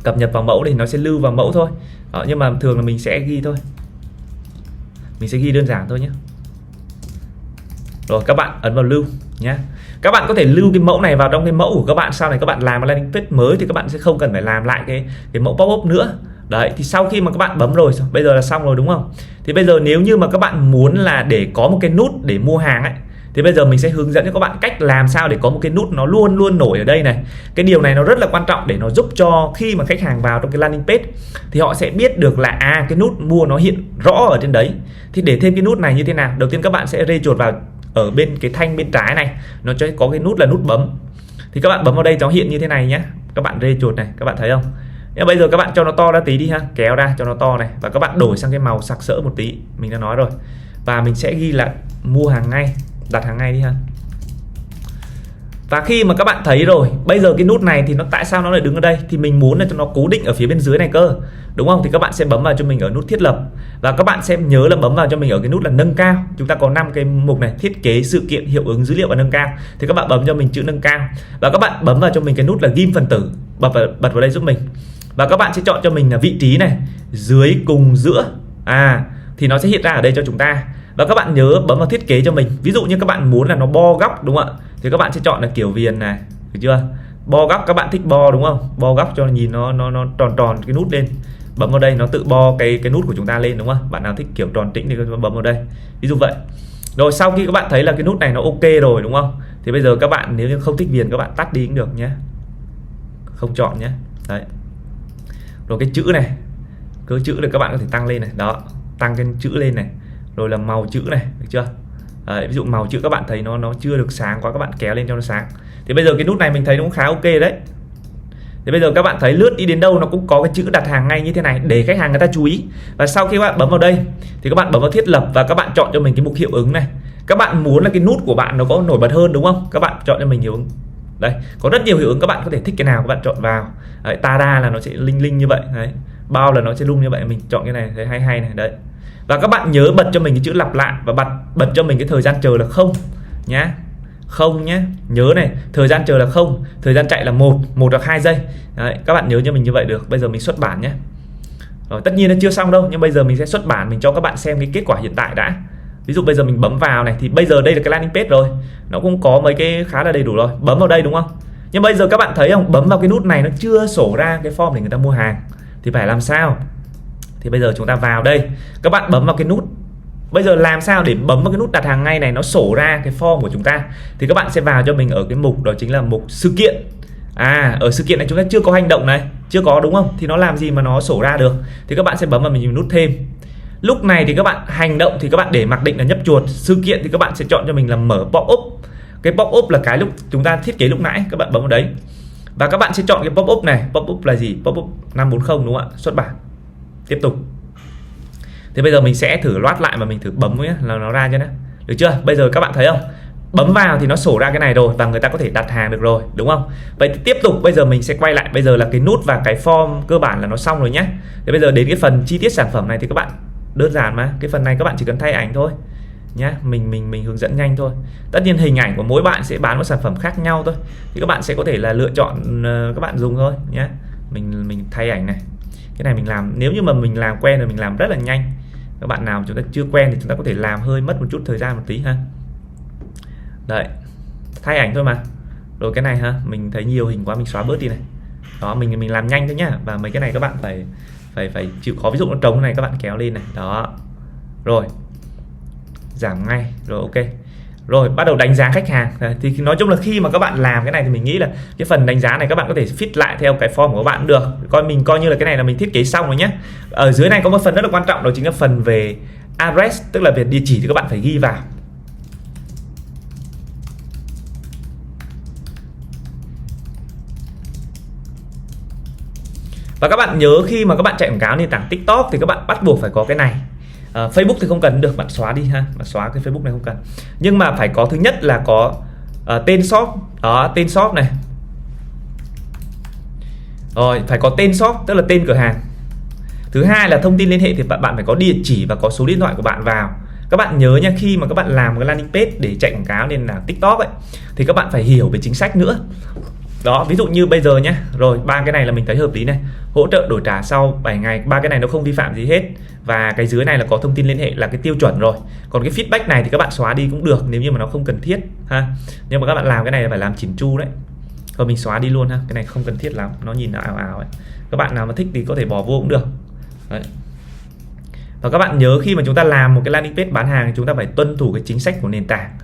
Cập nhật vào mẫu thì nó sẽ lưu vào mẫu thôi. Đó, nhưng mà thường là mình sẽ ghi thôi. Mình sẽ ghi đơn giản thôi nhé. Rồi các bạn ấn vào lưu nhé. Các bạn có thể lưu cái mẫu này vào trong cái mẫu của các bạn. Sau này các bạn làm landing page mới thì các bạn sẽ không cần phải làm lại cái mẫu pop-up nữa. Đấy, thì sau khi mà các bạn bấm rồi, bây giờ là xong rồi đúng không? Thì bây giờ nếu như mà các bạn muốn là để có một cái nút để mua hàng ấy, thì bây giờ mình sẽ hướng dẫn cho các bạn cách làm sao để có một cái nút nó luôn luôn nổi ở đây này. Cái điều này nó rất là quan trọng để nó giúp cho khi mà khách hàng vào trong cái landing page thì họ sẽ biết được là cái nút mua nó hiện rõ ở trên đấy. Thì để thêm cái nút này như thế nào? Đầu tiên các bạn sẽ rê chuột vào ở bên cái thanh bên trái này, nó sẽ có cái nút là nút bấm. Thì các bạn bấm vào đây nó hiện như thế này nhé. Các bạn rê chuột này, các bạn thấy không? Nhưng bây giờ các bạn cho nó to ra tí đi ha, kéo ra cho nó to này, và các bạn đổi sang cái màu sặc sỡ một tí, mình đã nói rồi. Và mình sẽ ghi là mua hàng ngay, đặt hàng ngay đi ha. Và khi mà các bạn thấy rồi, bây giờ cái nút này thì tại sao nó lại đứng ở đây? Thì mình muốn là cho nó cố định ở phía bên dưới này cơ, đúng không? Thì các bạn sẽ bấm vào cho mình ở nút thiết lập. Và các bạn sẽ nhớ là bấm vào cho mình ở cái nút là nâng cao. Chúng ta có 5 cái mục này: thiết kế, sự kiện, hiệu ứng, dữ liệu và nâng cao. Thì các bạn bấm cho mình chữ nâng cao. Và các bạn bấm vào cho mình cái nút là ghim phần tử, bật vào đây giúp mình. Và các bạn sẽ chọn cho mình là vị trí này, dưới, cùng, giữa. Thì nó sẽ hiện ra ở đây cho chúng ta. Và các bạn nhớ bấm vào thiết kế cho mình. Ví dụ như các bạn muốn là nó bo góc, đúng không ạ? Thì các bạn sẽ chọn là kiểu viền này, được chưa? Bo góc, các bạn thích bo đúng không? Bo góc cho nhìn nó tròn tròn cái nút lên. Bấm vào đây nó tự bo cái nút của chúng ta lên, đúng không? Bạn nào thích kiểu tròn trĩnh thì bấm vào đây. Ví dụ vậy. Rồi sau khi các bạn thấy là cái nút này nó ok rồi, đúng không? Thì bây giờ các bạn nếu như không thích viền các bạn tắt đi cũng được nhé. Không chọn nhé. Đấy. Rồi cái chữ này, cỡ chữ thì các bạn có thể tăng lên này. Đó, tăng cái chữ lên này. Rồi là màu chữ này, được chưa? Ví dụ màu chữ các bạn thấy nó chưa được sáng quá, các bạn kéo lên cho nó sáng. Thì bây giờ cái nút này mình thấy nó cũng khá ok đấy. Thì bây giờ các bạn thấy lướt đi đến đâu nó cũng có cái chữ đặt hàng ngay như thế này để khách hàng người ta chú ý. Và sau khi các bạn bấm vào đây thì các bạn bấm vào thiết lập và các bạn chọn cho mình cái mục hiệu ứng này. Các bạn muốn là cái nút của bạn nó có nổi bật hơn, đúng không? Các bạn chọn cho mình hiệu ứng. Đây, có rất nhiều hiệu ứng, các bạn có thể thích cái nào các bạn chọn vào. Đấy, tada là nó sẽ linh linh như vậy. Đấy, bao là nó sẽ rung như vậy, mình chọn cái này thấy hay hay này. Đấy. Và các bạn nhớ bật cho mình cái chữ lặp lại và bật cho mình cái thời gian chờ là 0 nhá. 0 nhé. Nhớ này, thời gian chờ là 0, thời gian chạy là 1 hoặc 2 giây. Đấy, các bạn nhớ cho mình như vậy được. Bây giờ mình xuất bản nhé. Rồi, tất nhiên nó chưa xong đâu, nhưng bây giờ mình sẽ xuất bản, mình cho các bạn xem cái kết quả hiện tại đã. Ví dụ bây giờ mình bấm vào này thì bây giờ đây là cái landing page rồi. Nó cũng có mấy cái khá là đầy đủ rồi. Bấm vào đây đúng không? Nhưng bây giờ các bạn thấy không? Bấm vào cái nút này nó chưa sổ ra cái form để người ta mua hàng. Thì phải làm sao? Thì bây giờ chúng ta vào đây, các bạn bấm vào cái nút. Bây giờ làm sao để bấm vào cái nút đặt hàng ngay này nó sổ ra cái form của chúng ta? Thì các bạn sẽ vào cho mình ở cái mục đó chính là mục sự kiện. Ở sự kiện này chúng ta chưa có hành động này, chưa có đúng không? Thì nó làm gì mà nó sổ ra được? Thì các bạn sẽ bấm vào mình nút thêm. Lúc này thì các bạn hành động thì các bạn để mặc định là nhấp chuột. Sự kiện thì các bạn sẽ chọn cho mình là mở pop-up. Cái pop-up là cái lúc chúng ta thiết kế lúc nãy, các bạn bấm vào đấy. Và các bạn sẽ chọn cái pop-up này. Pop-up là gì? Pop-up 540 đúng không ạ? Xuất bản. Tiếp tục. Thì bây giờ mình sẽ thử loát lại và mình thử bấm nhé, là nó ra cho nó. Được chưa? Bây giờ các bạn thấy không? Bấm vào thì nó sổ ra cái này rồi và người ta có thể đặt hàng được rồi, đúng không? Vậy thì tiếp tục bây giờ mình sẽ quay lại, bây giờ là cái nút và cái form cơ bản là nó xong rồi nhé. Thì bây giờ đến cái phần chi tiết sản phẩm này thì các bạn đơn giản mà. Cái phần này các bạn chỉ cần thay ảnh thôi nhá, mình hướng dẫn nhanh thôi. Tất nhiên hình ảnh của mỗi bạn sẽ bán một sản phẩm khác nhau thôi, thì các bạn sẽ có thể là lựa chọn các bạn dùng thôi nhá. Mình thay ảnh này, cái này mình làm, nếu như mà mình làm quen rồi mình làm rất là nhanh. Các bạn nào chúng ta chưa quen thì chúng ta có thể làm hơi mất một chút thời gian một tí ha. Đấy, thay ảnh thôi mà. Rồi cái này ha, mình thấy nhiều hình quá mình xóa bớt đi này. Đó, mình làm nhanh thôi nhá. Và mấy cái này các bạn phải chịu khó, ví dụ nó trống này các bạn kéo lên này. Đó. Rồi. Giảm ngay. Rồi ok. Rồi bắt đầu đánh giá khách hàng. Thì nói chung là khi mà các bạn làm cái này thì mình nghĩ là cái phần đánh giá này các bạn có thể fit lại theo cái form của các bạn cũng được. Mình coi như là cái này là mình thiết kế xong rồi nhé. Ở dưới này có một phần rất là quan trọng, đó chính là phần về address, tức là về địa chỉ thì các bạn phải ghi vào. Và các bạn nhớ khi mà các bạn chạy quảng cáo nền tảng TikTok thì các bạn bắt buộc phải có cái này. Facebook thì không cần được, bạn xóa đi ha, bạn xóa cái Facebook này không cần. Nhưng mà phải có, thứ nhất là có tên shop, đó, tên shop này. Rồi, phải có tên shop, tức là tên cửa hàng. Thứ hai là thông tin liên hệ, thì bạn phải có địa chỉ và có số điện thoại của bạn vào. Các bạn nhớ nha, khi mà các bạn làm một cái landing page để chạy quảng cáo nền tảng TikTok ấy, thì các bạn phải hiểu về chính sách nữa. Đó, ví dụ như bây giờ nhé. Rồi, ba cái này là mình thấy hợp lý này. Hỗ trợ đổi trả sau 7 ngày, ba cái này nó không vi phạm gì hết. Và cái dưới này là có thông tin liên hệ, là cái tiêu chuẩn rồi. Còn cái feedback này thì các bạn xóa đi cũng được nếu như mà nó không cần thiết ha. Nhưng mà các bạn làm cái này là phải làm chỉn chu đấy. Thôi mình xóa đi luôn ha, cái này không cần thiết lắm, nó nhìn nó ảo ảo ấy. Các bạn nào mà thích thì có thể bỏ vô cũng được. Đấy. Và các bạn nhớ khi mà chúng ta làm một cái landing page bán hàng thì chúng ta phải tuân thủ cái chính sách của nền tảng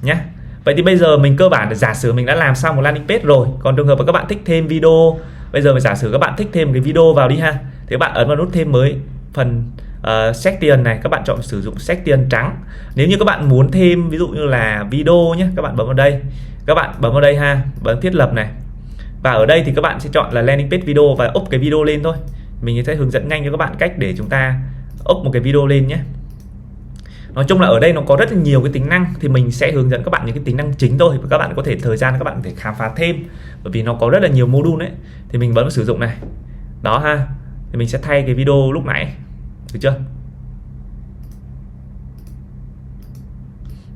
nhé. Vậy thì bây giờ mình cơ bản là giả sử mình đã làm xong một landing page rồi. Còn trường hợp mà các bạn thích thêm video, bây giờ giả sử các bạn thích thêm cái video vào đi ha, thì các bạn ấn vào nút thêm mới, phần section này các bạn chọn sử dụng section trắng. Nếu như các bạn muốn thêm ví dụ như là video nhé, các bạn bấm vào đây, các bạn bấm vào đây ha, bấm thiết lập này. Và ở đây thì các bạn sẽ chọn là landing page video và up cái video lên thôi. Mình sẽ hướng dẫn nhanh cho các bạn cách để chúng ta up một cái video lên nhé. Nói chung là ở đây nó có rất là nhiều cái tính năng, thì mình sẽ hướng dẫn các bạn những cái tính năng chính thôi, và các bạn có thể thời gian các bạn có thể khám phá thêm, bởi vì nó có rất là nhiều module đấy. Thì mình bấm vào sử dụng này. Đó ha. Thì mình sẽ thay cái video lúc nãy. Được chưa?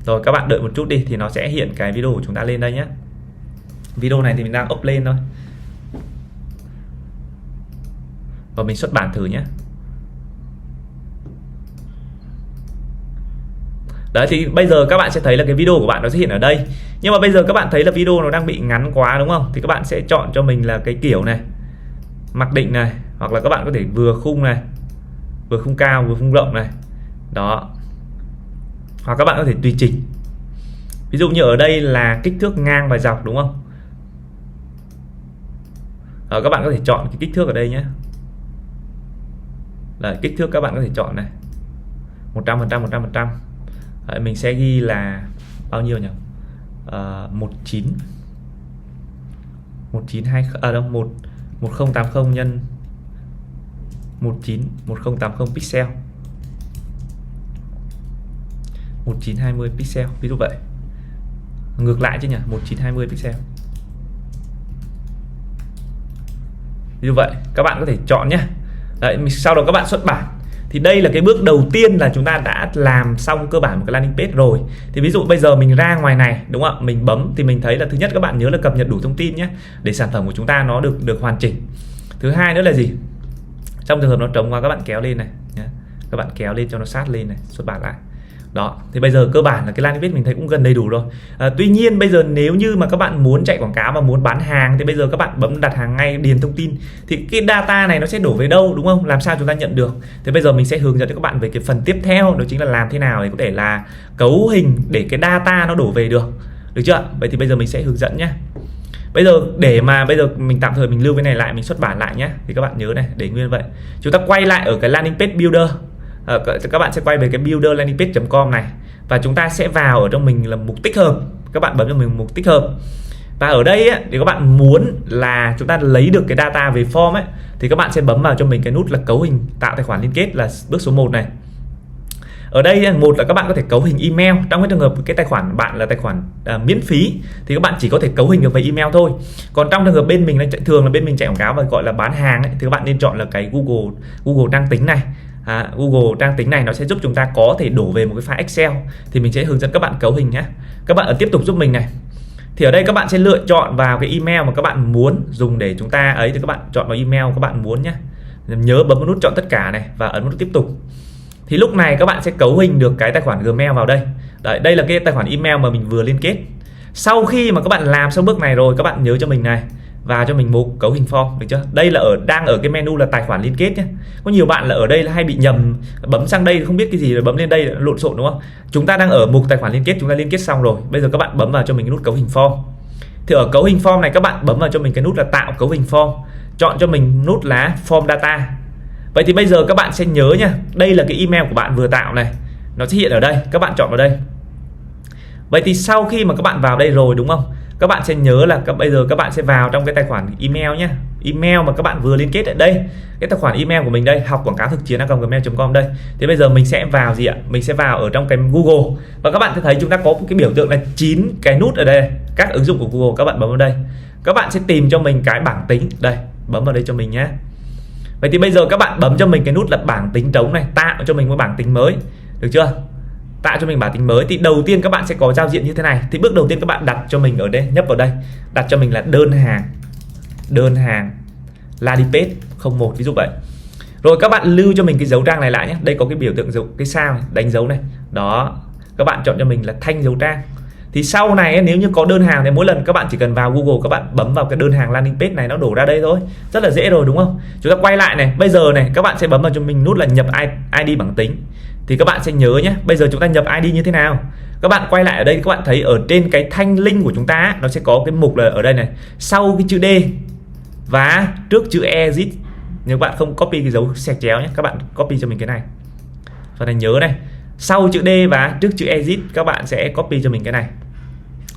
Rồi các bạn đợi một chút đi thì nó sẽ hiện cái video của chúng ta lên đây nhé. Video này thì mình đang up lên thôi. Và mình xuất bản thử nhé. Đấy, thì bây giờ các bạn sẽ thấy là cái video của bạn nó sẽ hiện ở đây. Nhưng mà bây giờ các bạn thấy là video nó đang bị ngắn quá đúng không? Thì các bạn sẽ chọn cho mình là cái kiểu này, mặc định này, hoặc là các bạn có thể vừa khung này, vừa khung cao vừa khung rộng này. Đó. Hoặc các bạn có thể tùy chỉnh. Ví dụ như ở đây là kích thước ngang và dọc đúng không? Các bạn có thể chọn cái kích thước ở đây nhé. Đấy, kích thước các bạn có thể chọn này, 100%. Đấy, mình sẽ ghi là bao nhiêu nhỉ? 1080 nhân 1080 pixel, 1920 pixel, ví dụ vậy. Ngược lại chứ nhỉ, 1920 pixel. Như vậy các bạn có thể chọn nhé. Đấy, sau đó các bạn xuất bản. Thì đây là cái bước đầu tiên là chúng ta đã làm xong cơ bản một cái landing page rồi. Thì ví dụ bây giờ mình ra ngoài này đúng không ạ, mình bấm thì mình thấy là thứ nhất các bạn nhớ là cập nhật đủ thông tin nhé, để sản phẩm của chúng ta nó được hoàn chỉnh. Thứ hai nữa là gì? Trong trường hợp nó trống qua các bạn kéo lên này nhé. Các bạn kéo lên cho nó sát lên này, xuất bản lại. Đó, thì bây giờ cơ bản là cái landing page mình thấy cũng gần đầy đủ rồi. Tuy nhiên bây giờ nếu như mà các bạn muốn chạy quảng cáo và muốn bán hàng thì bây giờ các bạn bấm đặt hàng ngay, điền thông tin, thì cái data này nó sẽ đổ về đâu đúng không? Làm sao chúng ta nhận được? Thì bây giờ mình sẽ hướng dẫn cho các bạn về cái phần tiếp theo, đó chính là làm thế nào để có thể là cấu hình để cái data nó đổ về được. Được chưa? Vậy thì bây giờ mình sẽ hướng dẫn nhé. Bây giờ để mà bây giờ mình tạm thời mình lưu cái này lại, mình xuất bản lại nhé. Thì các bạn nhớ này, để nguyên vậy. Chúng ta quay lại ở cái landing page builder. Các bạn sẽ quay về cái builder landing page.com này, và chúng ta sẽ vào ở trong mình là mục tích hợp. Các bạn bấm cho mình mục tích hợp. Và ở đây ấy, thì các bạn muốn là chúng ta lấy được cái data về form ấy, thì các bạn sẽ bấm vào cho mình cái nút là cấu hình tạo tài khoản liên kết, là bước số 1 này. Ở đây một là các bạn có thể cấu hình email. Trong cái trường hợp cái tài khoản bạn là tài khoản miễn phí thì các bạn chỉ có thể cấu hình được về email thôi. Còn trong trường hợp bên mình là thường là bên mình chạy quảng cáo và gọi là bán hàng ấy, thì các bạn nên chọn là cái Google năng tính này. Google trang tính này nó sẽ giúp chúng ta có thể đổ về một cái file Excel. Thì mình sẽ hướng dẫn các bạn cấu hình nhé. Các bạn ấn tiếp tục giúp mình này. Thì ở đây các bạn sẽ lựa chọn vào cái email mà các bạn muốn dùng để chúng ta ấy, thì các bạn chọn vào email các bạn muốn nhé. Nhớ bấm vào nút chọn tất cả này và ấn nút tiếp tục. Thì lúc này các bạn sẽ cấu hình được cái tài khoản Gmail vào đây. Đấy, đây là cái tài khoản email mà mình vừa liên kết. Sau khi mà các bạn làm xong bước này rồi, các bạn nhớ cho mình này, vào cho mình mục cấu hình form, được chưa? Đây là đang ở cái menu là tài khoản liên kết nhé. Có nhiều bạn là ở đây là hay bị nhầm, bấm sang đây không biết cái gì rồi bấm lên đây lộn xộn đúng không? Chúng ta đang ở mục tài khoản liên kết, chúng ta liên kết xong rồi. Bây giờ các bạn bấm vào cho mình cái nút cấu hình form. Thì ở cấu hình form này các bạn bấm vào cho mình cái nút là tạo cấu hình form. Chọn cho mình nút là form data. Vậy thì bây giờ các bạn sẽ nhớ nha, đây là cái email của bạn vừa tạo này, nó sẽ hiện ở đây, các bạn chọn vào đây. Vậy thì sau khi mà các bạn vào đây rồi đúng không, các bạn sẽ nhớ là bây giờ các bạn sẽ vào trong cái tài khoản email nhé, email mà các bạn vừa liên kết ở đây, cái tài khoản email của mình đây, học quảng cáo thực chiến@gmail.com đây. Thì bây giờ mình sẽ vào gì ạ? Mình sẽ vào ở trong cái Google và các bạn sẽ thấy chúng ta có một cái biểu tượng là 9 cái nút ở đây, các ứng dụng của Google. Các bạn bấm vào đây, các bạn sẽ tìm cho mình cái bảng tính đây, bấm vào đây cho mình nhé. Vậy thì bây giờ các bạn bấm cho mình cái nút là bảng tính trống này, tạo cho mình một bảng tính mới, được chưa? Tạo cho mình bảng tính mới. Thì đầu tiên các bạn sẽ có giao diện như thế này. Thì bước đầu tiên các bạn đặt cho mình ở đây, nhấp vào đây, đặt cho mình là đơn hàng landing page 01 ví dụ vậy. Rồi các bạn lưu cho mình cái dấu trang này lại nhé. Đây có cái biểu tượng dấu cái sao này, đánh dấu này. Đó, các bạn chọn cho mình là thanh dấu trang. Thì sau này nếu như có đơn hàng thì mỗi lần các bạn chỉ cần vào Google, các bạn bấm vào cái đơn hàng landing page này, nó đổ ra đây thôi, rất là dễ rồi đúng không? Chúng ta quay lại này, bây giờ này các bạn sẽ bấm vào cho mình nút là nhập ID bảng tính. Thì các bạn sẽ nhớ nhé, bây giờ chúng ta nhập ID như thế nào? Các bạn quay lại ở đây, các bạn thấy ở trên cái thanh link của chúng ta nó sẽ có cái mục là ở đây này, sau cái chữ D và trước chữ exit. Nếu bạn không copy cái dấu xẹt chéo nhé, các bạn copy cho mình cái này. Phần này nhớ này, sau chữ D và trước chữ exit các bạn sẽ copy cho mình cái này.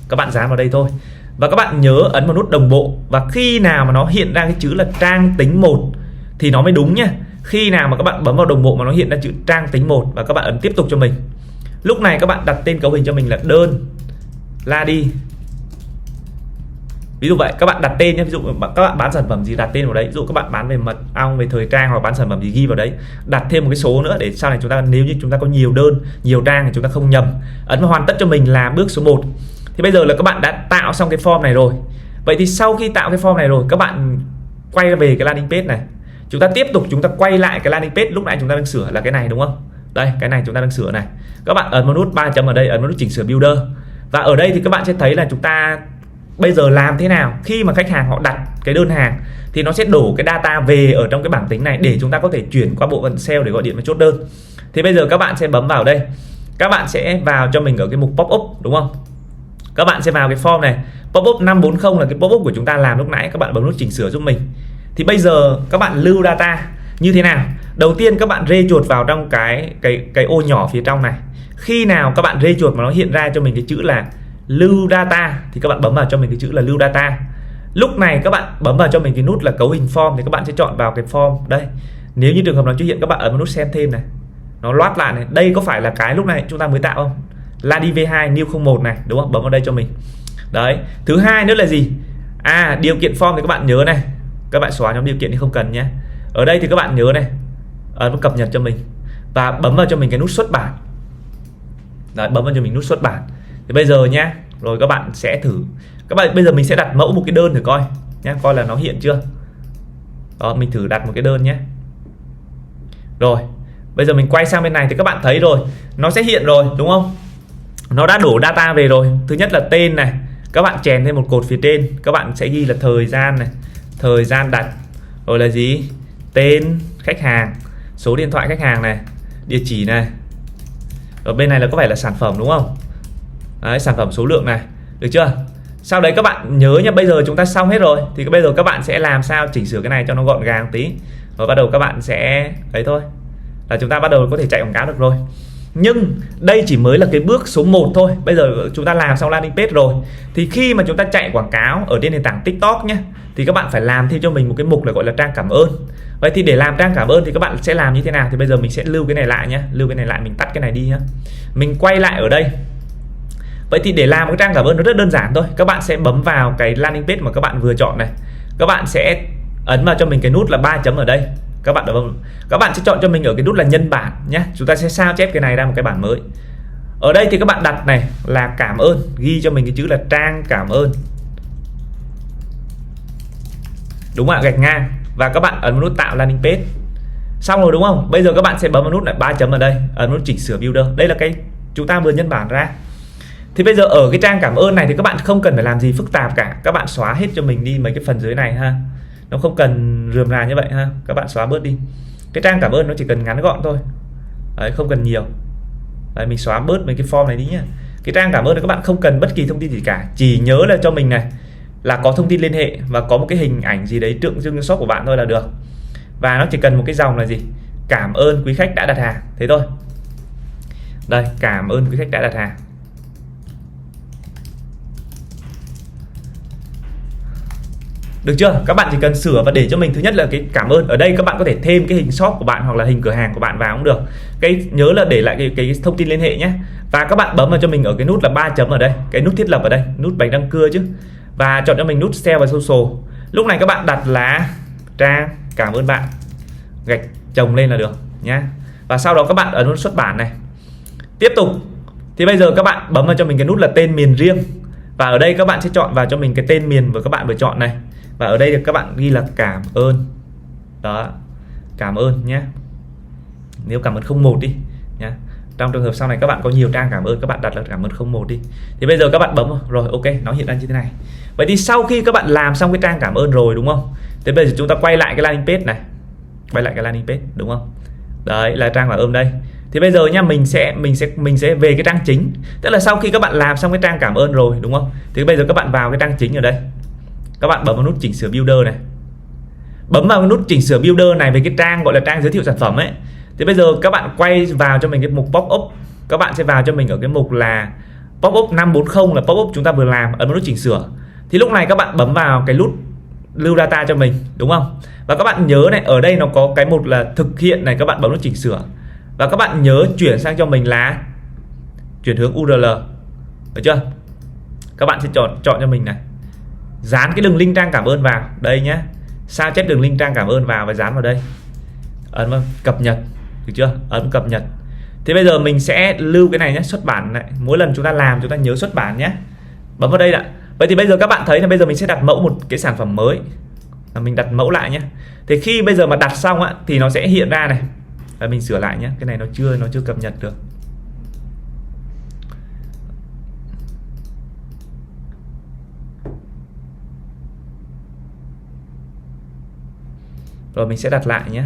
Các bạn dán vào đây thôi. Và các bạn nhớ ấn vào nút đồng bộ. Và khi nào mà nó hiện ra cái chữ là trang tính 1 thì nó mới đúng nhá. Khi nào mà các bạn bấm vào đồng bộ mà nó hiện ra chữ trang tính 1 và các bạn ấn tiếp tục cho mình. Lúc này các bạn đặt tên cấu hình cho mình là đơn la đi. Ví dụ vậy, các bạn đặt tên nhé. Ví dụ các bạn bán sản phẩm gì đặt tên vào đấy. Ví dụ các bạn bán về mật ong, về thời trang hoặc bán sản phẩm gì ghi vào đấy. Đặt thêm một cái số nữa để sau này chúng ta, nếu như chúng ta có nhiều đơn, nhiều trang thì chúng ta không nhầm. Ấn vào hoàn tất cho mình là bước số 1. Thì bây giờ là các bạn đã tạo xong cái form này rồi. Vậy thì sau khi tạo cái form này rồi, các bạn quay về cái landing page này. Chúng ta tiếp tục chúng ta quay lại cái landing page lúc nãy chúng ta đang sửa là cái này đúng không? Đây, cái này chúng ta đang sửa này. Các bạn ấn vào nút 3 chấm ở đây, ấn vào nút chỉnh sửa builder. Và ở đây thì các bạn sẽ thấy là chúng ta bây giờ làm thế nào khi mà khách hàng họ đặt cái đơn hàng thì nó sẽ đổ cái data về ở trong cái bảng tính này để chúng ta có thể chuyển qua bộ phận sale để gọi điện và chốt đơn. Thì bây giờ các bạn sẽ bấm vào đây. Các bạn sẽ vào cho mình ở cái mục pop-up đúng không? Các bạn sẽ vào cái form này, pop-up 540 là cái pop-up của chúng ta làm lúc nãy, các bạn bấm nút chỉnh sửa giúp mình. Thì bây giờ các bạn lưu data như thế nào? Đầu tiên các bạn rê chuột vào trong cái ô nhỏ phía trong này. Khi nào các bạn rê chuột mà nó hiện ra cho mình cái chữ là lưu data thì các bạn bấm vào cho mình cái chữ là lưu data. Lúc này các bạn bấm vào cho mình cái nút là cấu hình form thì các bạn sẽ chọn vào cái form đây. Nếu như trường hợp nó xuất hiện các bạn ấn vào nút xem thêm này. Nó loát lại này, đây có phải là cái lúc này chúng ta mới tạo không? Ladi V2 new 01 này đúng không? Bấm vào đây cho mình. Đấy, thứ hai nữa là gì? Điều kiện form thì các bạn nhớ này. Các bạn xóa nhóm điều kiện thì không cần nhé. Ở đây thì các bạn nhớ này, ấn vào cập nhật cho mình và bấm vào cho mình cái nút xuất bản. Đấy, bấm vào cho mình nút xuất bản. Thì bây giờ nhá, rồi các bạn sẽ thử. Các bạn bây giờ mình sẽ đặt mẫu một cái đơn thử coi nhé, coi là nó hiện chưa. Đó, mình thử đặt một cái đơn nhé. Rồi, bây giờ mình quay sang bên này thì các bạn thấy rồi, nó sẽ hiện rồi đúng không? Nó đã đổ data về rồi. Thứ nhất là tên này, các bạn chèn thêm một cột phía trên, các bạn sẽ ghi là thời gian này, thời gian đặt, rồi là gì? Tên khách hàng, số điện thoại khách hàng này, địa chỉ này. Ở bên này là có phải là sản phẩm đúng không? Đấy, sản phẩm số lượng này, được chưa? Sau đấy các bạn nhớ nhá, bây giờ chúng ta xong hết rồi thì bây giờ các bạn sẽ làm sao chỉnh sửa cái này cho nó gọn gàng tí. Và bắt đầu các bạn sẽ ấy thôi, là chúng ta bắt đầu có thể chạy quảng cáo được rồi. Nhưng đây chỉ mới là cái bước số 1 thôi. Bây giờ chúng ta làm xong landing page rồi thì khi mà chúng ta chạy quảng cáo ở trên nền tảng TikTok nhé, thì các bạn phải làm thêm cho mình một cái mục là gọi là trang cảm ơn. Vậy thì để làm trang cảm ơn thì các bạn sẽ làm như thế nào? Thì bây giờ mình sẽ lưu cái này lại nhé. Lưu cái này lại, mình tắt cái này đi nhé. Mình quay lại ở đây. Vậy thì để làm một trang cảm ơn nó rất đơn giản thôi. Các bạn sẽ bấm vào cái landing page mà các bạn vừa chọn này. Các bạn sẽ ấn vào cho mình cái nút là 3 chấm ở đây. Các bạn các bạn sẽ chọn cho mình ở cái nút là nhân bản nhé. Chúng ta sẽ sao chép cái này ra một cái bản mới. Ở đây thì các bạn đặt này là cảm ơn, ghi cho mình cái chữ là trang cảm ơn, đúng không ạ, gạch ngang, và các bạn ấn vào nút tạo landing page. Xong rồi đúng không? Bây giờ các bạn sẽ bấm vào nút lại 3 chấm ở đây, ấn nút chỉnh sửa builder. Đây là cái chúng ta vừa nhân bản ra. Thì bây giờ ở cái trang cảm ơn này thì các bạn không cần phải làm gì phức tạp cả. Các bạn xóa hết cho mình đi mấy cái phần dưới này ha. Nó không cần rườm rà như vậy ha. Các bạn xóa bớt đi. Cái trang cảm ơn nó chỉ cần ngắn gọn thôi. Đấy, không cần nhiều. Đấy, mình xóa bớt mấy cái form này đi nhá. Cái trang cảm ơn các bạn không cần bất kỳ thông tin gì cả. Chỉ nhớ là cho mình này là có thông tin liên hệ và có một cái hình ảnh gì đấy tượng trưng cho shop của bạn thôi là được. Và nó chỉ cần một cái dòng là gì? Cảm ơn quý khách đã đặt hàng. Thế thôi. Đây, cảm ơn quý khách đã đặt hàng. Được chưa? Các bạn chỉ cần sửa và để cho mình thứ nhất là cái cảm ơn. Ở đây các bạn có thể thêm cái hình shop của bạn hoặc là hình cửa hàng của bạn vào cũng được. Cái nhớ là để lại cái thông tin liên hệ nhé. Và các bạn bấm vào cho mình ở cái nút là 3 chấm ở đây, cái nút thiết lập ở đây, nút bánh răng cưa chứ. Và chọn cho mình nút sell và social. Lúc này các bạn đặt là trang cảm ơn bạn, gạch chồng lên là được nhá. Và sau đó các bạn ấn nút xuất bản này. Tiếp tục. Thì bây giờ các bạn bấm vào cho mình cái nút là tên miền riêng. Và ở đây các bạn sẽ chọn vào cho mình cái tên miền vừa các bạn vừa chọn này. Và ở đây thì các bạn ghi là cảm ơn. Đó, cảm ơn nhé. Nếu cảm ơn 01 đi nhá. Trong trường hợp sau này các bạn có nhiều trang cảm ơn, các bạn đặt là cảm ơn 01 đi. Thì bây giờ các bạn bấm rồi, ok, nó hiện ra như thế này. Vậy thì sau khi các bạn làm xong cái trang cảm ơn rồi đúng không? Thế bây giờ chúng ta quay lại cái landing page này. Quay lại cái landing page đúng không? Đấy là trang cảm ơn đây. Thì bây giờ nha, mình sẽ về cái trang chính. Tức là sau khi các bạn làm xong cái trang cảm ơn rồi đúng không? Thì bây giờ các bạn vào cái trang chính ở đây. Các bạn bấm vào nút chỉnh sửa builder này. Bấm vào nút chỉnh sửa builder này về cái trang gọi là trang giới thiệu sản phẩm ấy. Thì bây giờ các bạn quay vào cho mình cái mục pop up. Các bạn sẽ vào cho mình ở cái mục là pop up 540 là pop up chúng ta vừa làm, ấn vào nút chỉnh sửa. Thì lúc này các bạn bấm vào cái nút lưu data cho mình đúng không? Và các bạn nhớ này, ở đây nó có cái mục là thực hiện này, các bạn bấm nút chỉnh sửa. Và các bạn nhớ chuyển sang cho mình là chuyển hướng URL. Được chưa? Các bạn sẽ chọn cho mình này. Dán cái đường link trang cảm ơn vào đây nhé. Sao chép đường link trang cảm ơn vào và dán vào đây. Ấn vào cập nhật. Được chưa? Ấn cập nhật. Thế bây giờ mình sẽ lưu cái này nhé, xuất bản này. Mỗi lần chúng ta làm chúng ta nhớ xuất bản nhé. Bấm vào đây ạ. Vậy thì bây giờ các bạn thấy là bây giờ mình sẽ đặt mẫu một cái sản phẩm mới. Mình đặt mẫu lại nhé. Thì khi bây giờ mà đặt xong á thì nó sẽ hiện ra này. Và mình sửa lại nhé. Cái này nó chưa cập nhật được. Rồi mình sẽ đặt lại nhé.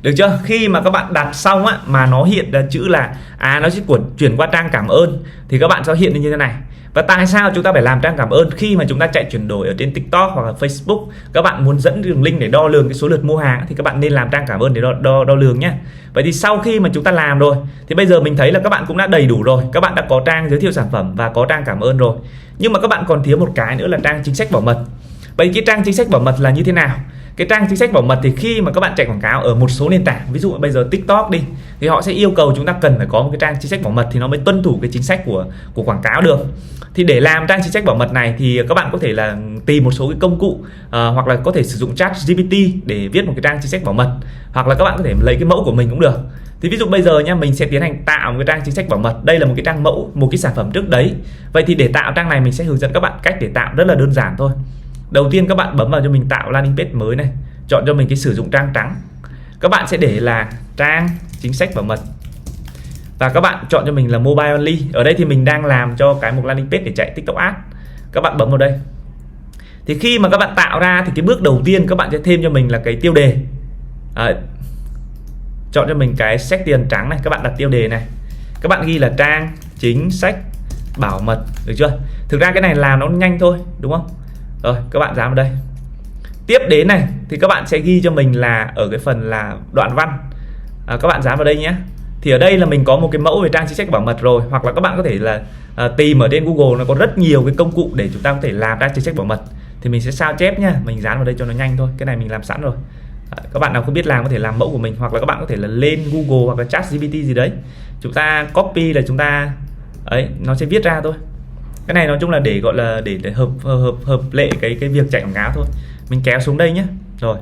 Được chưa? Khi mà các bạn đặt xong á mà nó hiện ra chữ là nó sẽ chuyển qua trang cảm ơn thì các bạn sẽ hiện như thế này. Và tại sao chúng ta phải làm trang cảm ơn khi mà chúng ta chạy chuyển đổi ở trên TikTok hoặc là Facebook? Các bạn muốn dẫn đường link để đo lường cái số lượt mua hàng thì các bạn nên làm trang cảm ơn để đo lường nhé. Vậy thì sau khi mà chúng ta làm rồi thì bây giờ mình thấy là các bạn cũng đã đầy đủ rồi. Các bạn đã có trang giới thiệu sản phẩm và có trang cảm ơn rồi. Nhưng mà các bạn còn thiếu một cái nữa là trang chính sách bảo mật. Vậy cái trang chính sách bảo mật là như thế nào? Cái trang chính sách bảo mật thì khi mà các bạn chạy quảng cáo ở một số nền tảng, ví dụ bây giờ TikTok đi, thì họ sẽ yêu cầu chúng ta cần phải có một cái trang chính sách bảo mật thì nó mới tuân thủ cái chính sách của quảng cáo được. Thì để làm trang chính sách bảo mật này thì các bạn có thể là tìm một số cái công cụ hoặc là có thể sử dụng ChatGPT để viết một cái trang chính sách bảo mật, hoặc là các bạn có thể lấy cái mẫu của mình cũng được. Thì ví dụ bây giờ nha, mình sẽ tiến hành tạo một cái trang chính sách bảo mật. Đây là một cái trang mẫu, một cái sản phẩm trước đấy. Vậy thì để tạo trang này mình sẽ hướng dẫn các bạn cách để tạo rất là đơn giản thôi. Đầu tiên các bạn bấm vào cho mình tạo landing page mới này, chọn cho mình cái sử dụng trang trắng. Các bạn sẽ để là trang chính sách bảo mật. Và các bạn chọn cho mình là mobile only. Ở đây thì mình đang làm cho cái mục landing page để chạy TikTok Ads. Các bạn bấm vào đây. Thì khi mà các bạn tạo ra thì cái bước đầu tiên các bạn sẽ thêm cho mình là cái tiêu đề. Chọn cho mình cái sách tiền trắng này, các bạn đặt tiêu đề này. Các bạn ghi là trang chính sách bảo mật, được chưa? Thực ra cái này làm nó nhanh thôi, đúng không? Rồi, các bạn dán vào đây. Tiếp đến này thì các bạn sẽ ghi cho mình là ở cái phần là đoạn văn. Các bạn dán vào đây nhé. Thì ở đây là mình có một cái mẫu về trang chính sách bảo mật rồi, hoặc là các bạn có thể là tìm ở trên Google, nó có rất nhiều cái công cụ để chúng ta có thể làm trang chính sách bảo mật. Thì mình sẽ sao chép nhá, mình dán vào đây cho nó nhanh thôi. Cái này mình làm sẵn rồi. Các bạn nào không biết làm có thể làm mẫu của mình, hoặc là các bạn có thể là lên Google hoặc là ChatGPT gì đấy, chúng ta copy là chúng ta ấy, nó sẽ viết ra thôi. Cái này nói chung là để gọi là để hợp lệ cái việc chạy quảng cáo thôi. Mình kéo xuống đây nhé. Rồi.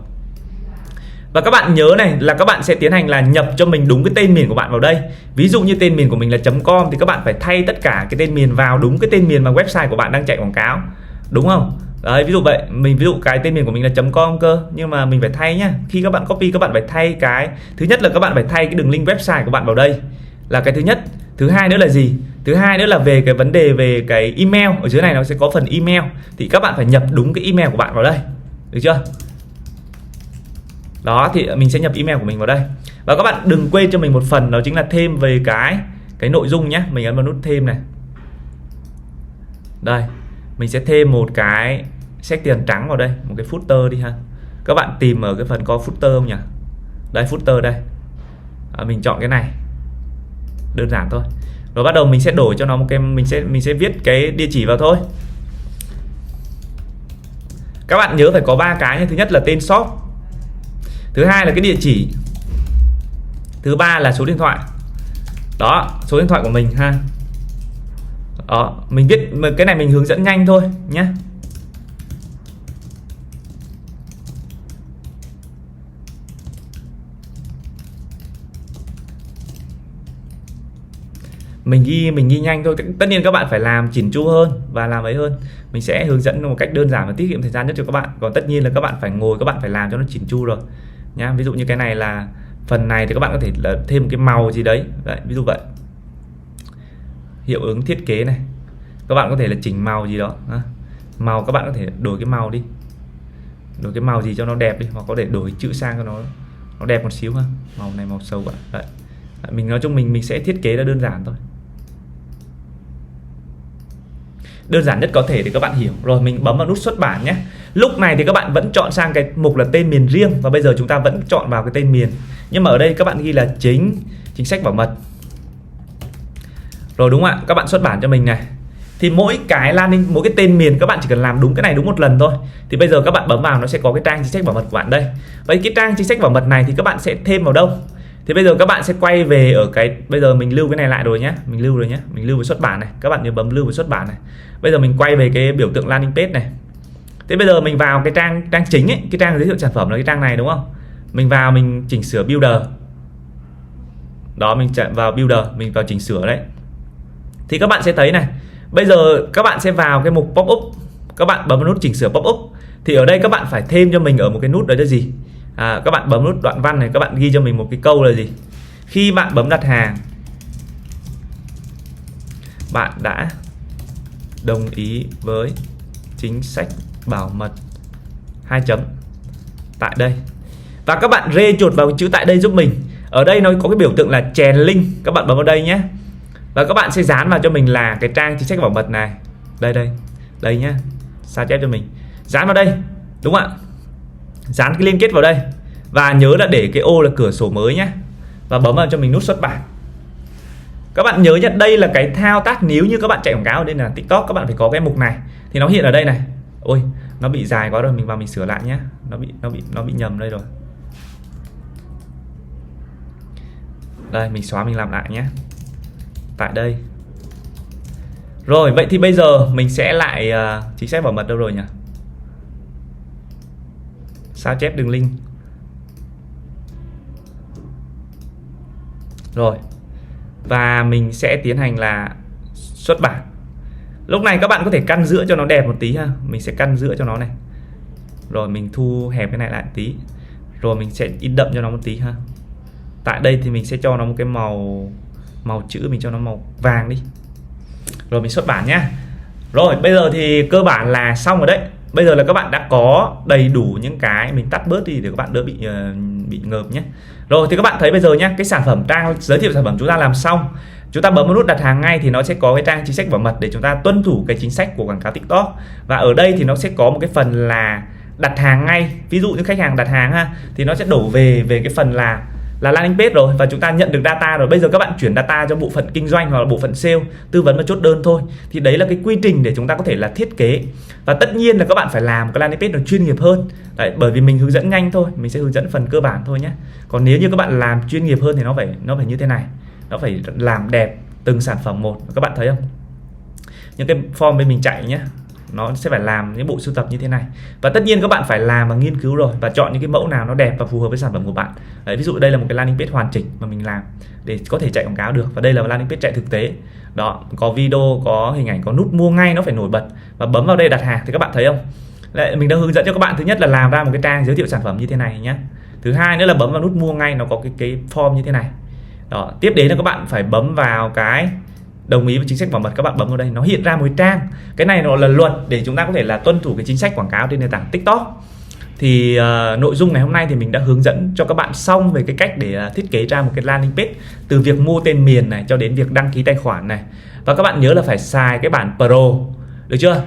Và các bạn nhớ này là các bạn sẽ tiến hành là nhập cho mình đúng cái tên miền của bạn vào đây. Ví dụ như tên miền của mình là .com thì các bạn phải thay tất cả cái tên miền vào đúng cái tên miền mà website của bạn đang chạy quảng cáo. Đúng không? Đấy, ví dụ vậy, ví dụ cái tên miền của mình là .com cơ, nhưng mà mình phải thay nhá. Khi các bạn copy các bạn phải thay cái thứ nhất là các bạn phải thay cái đường link website của bạn vào đây. Là cái thứ nhất. Thứ hai nữa là gì? Thứ hai nữa là về cái vấn đề về cái email, ở dưới này nó sẽ có phần email thì các bạn phải nhập đúng cái email của bạn vào đây. Được chưa? Đó, thì mình sẽ nhập email của mình vào đây. Và các bạn đừng quên cho mình một phần, đó chính là thêm về cái nội dung nhé. Mình ấn vào nút thêm này. Đây, mình sẽ thêm một cái sách tiền trắng vào đây, một cái footer đi ha. Các bạn tìm ở cái phần có footer không nhỉ? Đây, footer đây. Mình chọn cái này. Đơn giản thôi. Rồi bắt đầu mình sẽ đổi cho nó một cái, mình sẽ viết cái địa chỉ vào thôi. Các bạn nhớ phải có 3 cái nhé. Thứ nhất là tên shop, thứ hai là cái địa chỉ, thứ ba là số điện thoại. Đó, số điện thoại của mình ha. Đó, mình viết cái này mình hướng dẫn nhanh thôi nhé. Mình ghi nhanh thôi. Tất nhiên các bạn phải làm chỉn chu hơn và làm ấy hơn. Mình sẽ hướng dẫn một cách đơn giản và tiết kiệm thời gian nhất cho các bạn. Còn tất nhiên là các bạn phải ngồi, các bạn phải làm cho nó chỉn chu rồi nhá. Ví dụ như cái này là phần này thì các bạn có thể là thêm một cái màu gì đấy. Đấy, ví dụ vậy. Hiệu ứng thiết kế này. Các bạn có thể là chỉnh màu gì đó. Màu các bạn có thể đổi cái màu đi. Đổi cái màu gì cho nó đẹp đi, hoặc có thể đổi chữ sang cho nó đẹp một xíu ha. Màu này màu sâu vậy. Đấy. Mình nói chung mình sẽ thiết kế ra đơn giản thôi. Đơn giản nhất có thể để các bạn hiểu. Rồi mình bấm vào nút xuất bản nhé. Lúc này thì các bạn vẫn chọn sang cái mục là tên miền riêng. Và bây giờ chúng ta vẫn chọn vào cái tên miền. Nhưng mà ở đây các bạn ghi là chính sách bảo mật. Rồi đúng không ạ? Các bạn xuất bản cho mình này. Thì mỗi cái tên miền các bạn chỉ cần làm đúng cái này đúng một lần thôi. Thì bây giờ các bạn bấm vào nó sẽ có cái trang chính sách bảo mật của bạn đây. Vậy cái trang chính sách bảo mật này thì các bạn sẽ thêm vào đâu? Thì bây giờ các bạn sẽ quay về ở cái, bây giờ mình lưu cái này lại rồi nhé. Mình lưu rồi nhé. Mình lưu với xuất bản này. Các bạn nhớ bấm lưu với xuất bản này. Bây giờ mình quay về cái biểu tượng landing page này. Thế bây giờ mình vào cái trang chính ấy, cái trang giới thiệu sản phẩm là cái trang này đúng không? Mình vào mình chỉnh sửa builder. Đó, mình chạy vào builder, mình vào chỉnh sửa đấy. Thì các bạn sẽ thấy này. Bây giờ các bạn sẽ vào cái mục pop up. Các bạn bấm nút chỉnh sửa pop up. Thì ở đây các bạn phải thêm cho mình ở một cái nút đấy là gì? Các bạn bấm nút đoạn văn này, các bạn ghi cho mình một cái câu là gì? Khi bạn bấm đặt hàng, bạn đã đồng ý với chính sách bảo mật 2 chấm tại đây. Và các bạn rê chuột vào chữ tại đây giúp mình. Ở đây nó có cái biểu tượng là chèn link. Các bạn bấm vào đây nhé. Và các bạn sẽ dán vào cho mình là cái trang chính sách bảo mật này. Đây nhé. Sao chép cho mình. Dán vào đây. Đúng không ạ? Dán cái liên kết vào đây. Và nhớ là để cái ô là cửa sổ mới nhé. Và bấm vào cho mình nút xuất bản. Các bạn nhớ nhé, đây là cái thao tác nếu như các bạn chạy quảng cáo ở đây là TikTok, các bạn phải có cái mục này. Thì nó hiện ở đây này. Ôi, nó bị dài quá rồi, mình vào mình sửa lại nhé. Nó bị nhầm đây rồi. Đây, mình xóa mình làm lại nhé. Tại đây. Rồi, vậy thì bây giờ mình sẽ lại chính sách bảo mật đâu rồi nhỉ? Sao chép đường link. Rồi. Và mình sẽ tiến hành là xuất bản. Lúc này các bạn có thể căn giữa cho nó đẹp một tí ha. Mình sẽ căn giữa cho nó này. Rồi mình thu hẹp cái này lại một tí. Rồi mình sẽ in đậm cho nó một tí ha. Tại đây thì mình sẽ cho nó một cái màu chữ, mình cho nó màu vàng đi. Rồi mình xuất bản nhá. Rồi bây giờ thì cơ bản là xong rồi đấy. Bây giờ là các bạn đã có đầy đủ những cái, mình tắt bớt đi để các bạn đỡ bị ngợp nhé. Rồi thì các bạn thấy bây giờ nhá, cái sản phẩm trang giới thiệu sản phẩm chúng ta làm xong. Chúng ta bấm vào nút đặt hàng ngay thì nó sẽ có cái trang chính sách bảo mật để chúng ta tuân thủ cái chính sách của quảng cáo TikTok. Và ở đây thì nó sẽ có một cái phần là đặt hàng ngay. Ví dụ như khách hàng đặt hàng ha, thì nó sẽ đổ về cái phần là landing page rồi, và chúng ta nhận được data rồi. Bây giờ các bạn chuyển data cho bộ phận kinh doanh hoặc là bộ phận sale, tư vấn và chốt đơn thôi. Thì đấy là cái quy trình để chúng ta có thể là thiết kế. Và tất nhiên là các bạn phải làm cái landing page nó chuyên nghiệp hơn. Đấy, bởi vì mình hướng dẫn nhanh thôi, mình sẽ hướng dẫn phần cơ bản thôi nhé. Còn nếu như các bạn làm chuyên nghiệp hơn thì nó phải như thế này. Nó phải làm đẹp từng sản phẩm một, các bạn thấy không? những cái form bên mình chạy nhé, nó sẽ phải làm những bộ sưu tập như thế này. Và tất nhiên các bạn phải làm và nghiên cứu rồi, và chọn những cái mẫu nào nó đẹp và phù hợp với sản phẩm của bạn. Đấy, ví dụ đây là một cái landing page hoàn chỉnh mà mình làm để có thể chạy quảng cáo được, và đây là một landing page chạy thực tế đó, có video, có hình ảnh, có nút mua ngay nó phải nổi bật, và bấm vào đây đặt hàng thì các bạn thấy không. Đấy, mình đã hướng dẫn cho các bạn thứ nhất là làm ra một cái trang giới thiệu sản phẩm như thế này nhé. Thứ hai nữa là bấm vào nút mua ngay, nó có cái form như thế này đó. Tiếp đến là các bạn phải bấm vào cái đồng ý với chính sách bảo mật, các bạn bấm vào đây nó hiện ra một cái trang. Cái này nó là luật để chúng ta có thể là tuân thủ cái chính sách quảng cáo trên nền tảng TikTok. Thì nội dung ngày hôm nay thì mình đã hướng dẫn cho các bạn xong về cái cách để thiết kế ra một cái landing page, từ việc mua tên miền này cho đến việc đăng ký tài khoản này. Và các bạn nhớ là phải xài cái bản Pro, được chưa?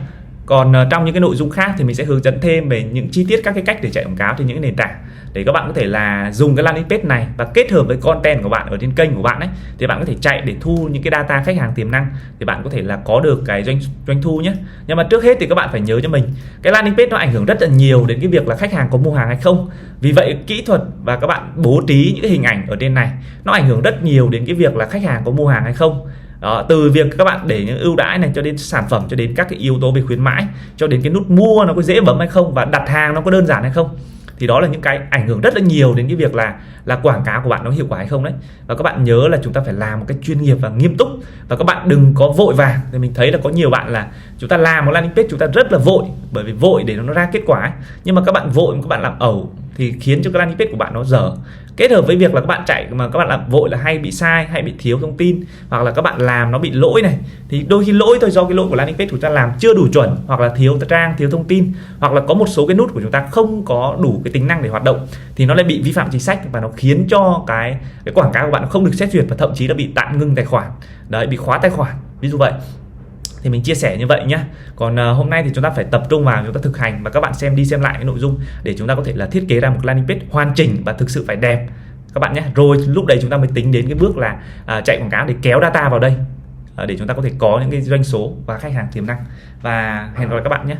Còn trong những cái nội dung khác thì mình sẽ hướng dẫn thêm về những chi tiết các cái cách để chạy quảng cáo trên những nền tảng, để các bạn có thể là dùng cái landing page này và kết hợp với content của bạn ở trên kênh của bạn ấy, thì bạn có thể chạy để thu những cái data khách hàng tiềm năng, thì bạn có thể là có được cái doanh thu nhé. Nhưng mà trước hết thì các bạn phải nhớ cho mình, cái landing page nó ảnh hưởng rất là nhiều đến cái việc là khách hàng có mua hàng hay không. Vì vậy kỹ thuật và các bạn bố trí những cái hình ảnh ở trên này nó ảnh hưởng rất nhiều đến cái việc là khách hàng có mua hàng hay không. Đó, từ việc các bạn để những ưu đãi này cho đến sản phẩm, cho đến các cái yếu tố về khuyến mãi, cho đến cái nút mua nó có dễ bấm hay không, và đặt hàng nó có đơn giản hay không, thì đó là những cái ảnh hưởng rất là nhiều đến cái việc là quảng cáo của bạn nó hiệu quả hay không đấy. Và các bạn nhớ là chúng ta phải làm một cách chuyên nghiệp và nghiêm túc, và các bạn đừng có vội vàng. Thì mình thấy là có nhiều bạn là chúng ta làm một landing page chúng ta rất là vội, bởi vì vội để nó ra kết quả ấy. Nhưng mà các bạn vội mà các bạn làm ẩu thì khiến cho cái landing page của bạn nó dở. Kết hợp với việc là các bạn chạy mà các bạn làm vội là hay bị sai, hay bị thiếu thông tin, hoặc là các bạn làm nó bị lỗi này, thì đôi khi lỗi thôi do cái lỗi của landing page của chúng ta làm chưa đủ chuẩn, hoặc là thiếu trang, thiếu thông tin, hoặc là có một số cái nút của chúng ta không có đủ cái tính năng để hoạt động, thì nó lại bị vi phạm chính sách, và nó khiến cho cái quảng cáo của bạn không được xét duyệt, và thậm chí là bị tạm ngưng tài khoản, đấy, bị khóa tài khoản, ví dụ vậy. Thì mình chia sẻ như vậy nhé. Còn hôm nay thì chúng ta phải tập trung vào chúng ta thực hành, và các bạn xem đi xem lại cái nội dung để chúng ta có thể là thiết kế ra một landing page hoàn chỉnh và thực sự phải đẹp các bạn nhé. Rồi lúc đấy chúng ta mới tính đến cái bước là chạy quảng cáo để kéo data vào đây, để chúng ta có thể có những cái doanh số và khách hàng tiềm năng. Và hẹn gặp lại các bạn nhé.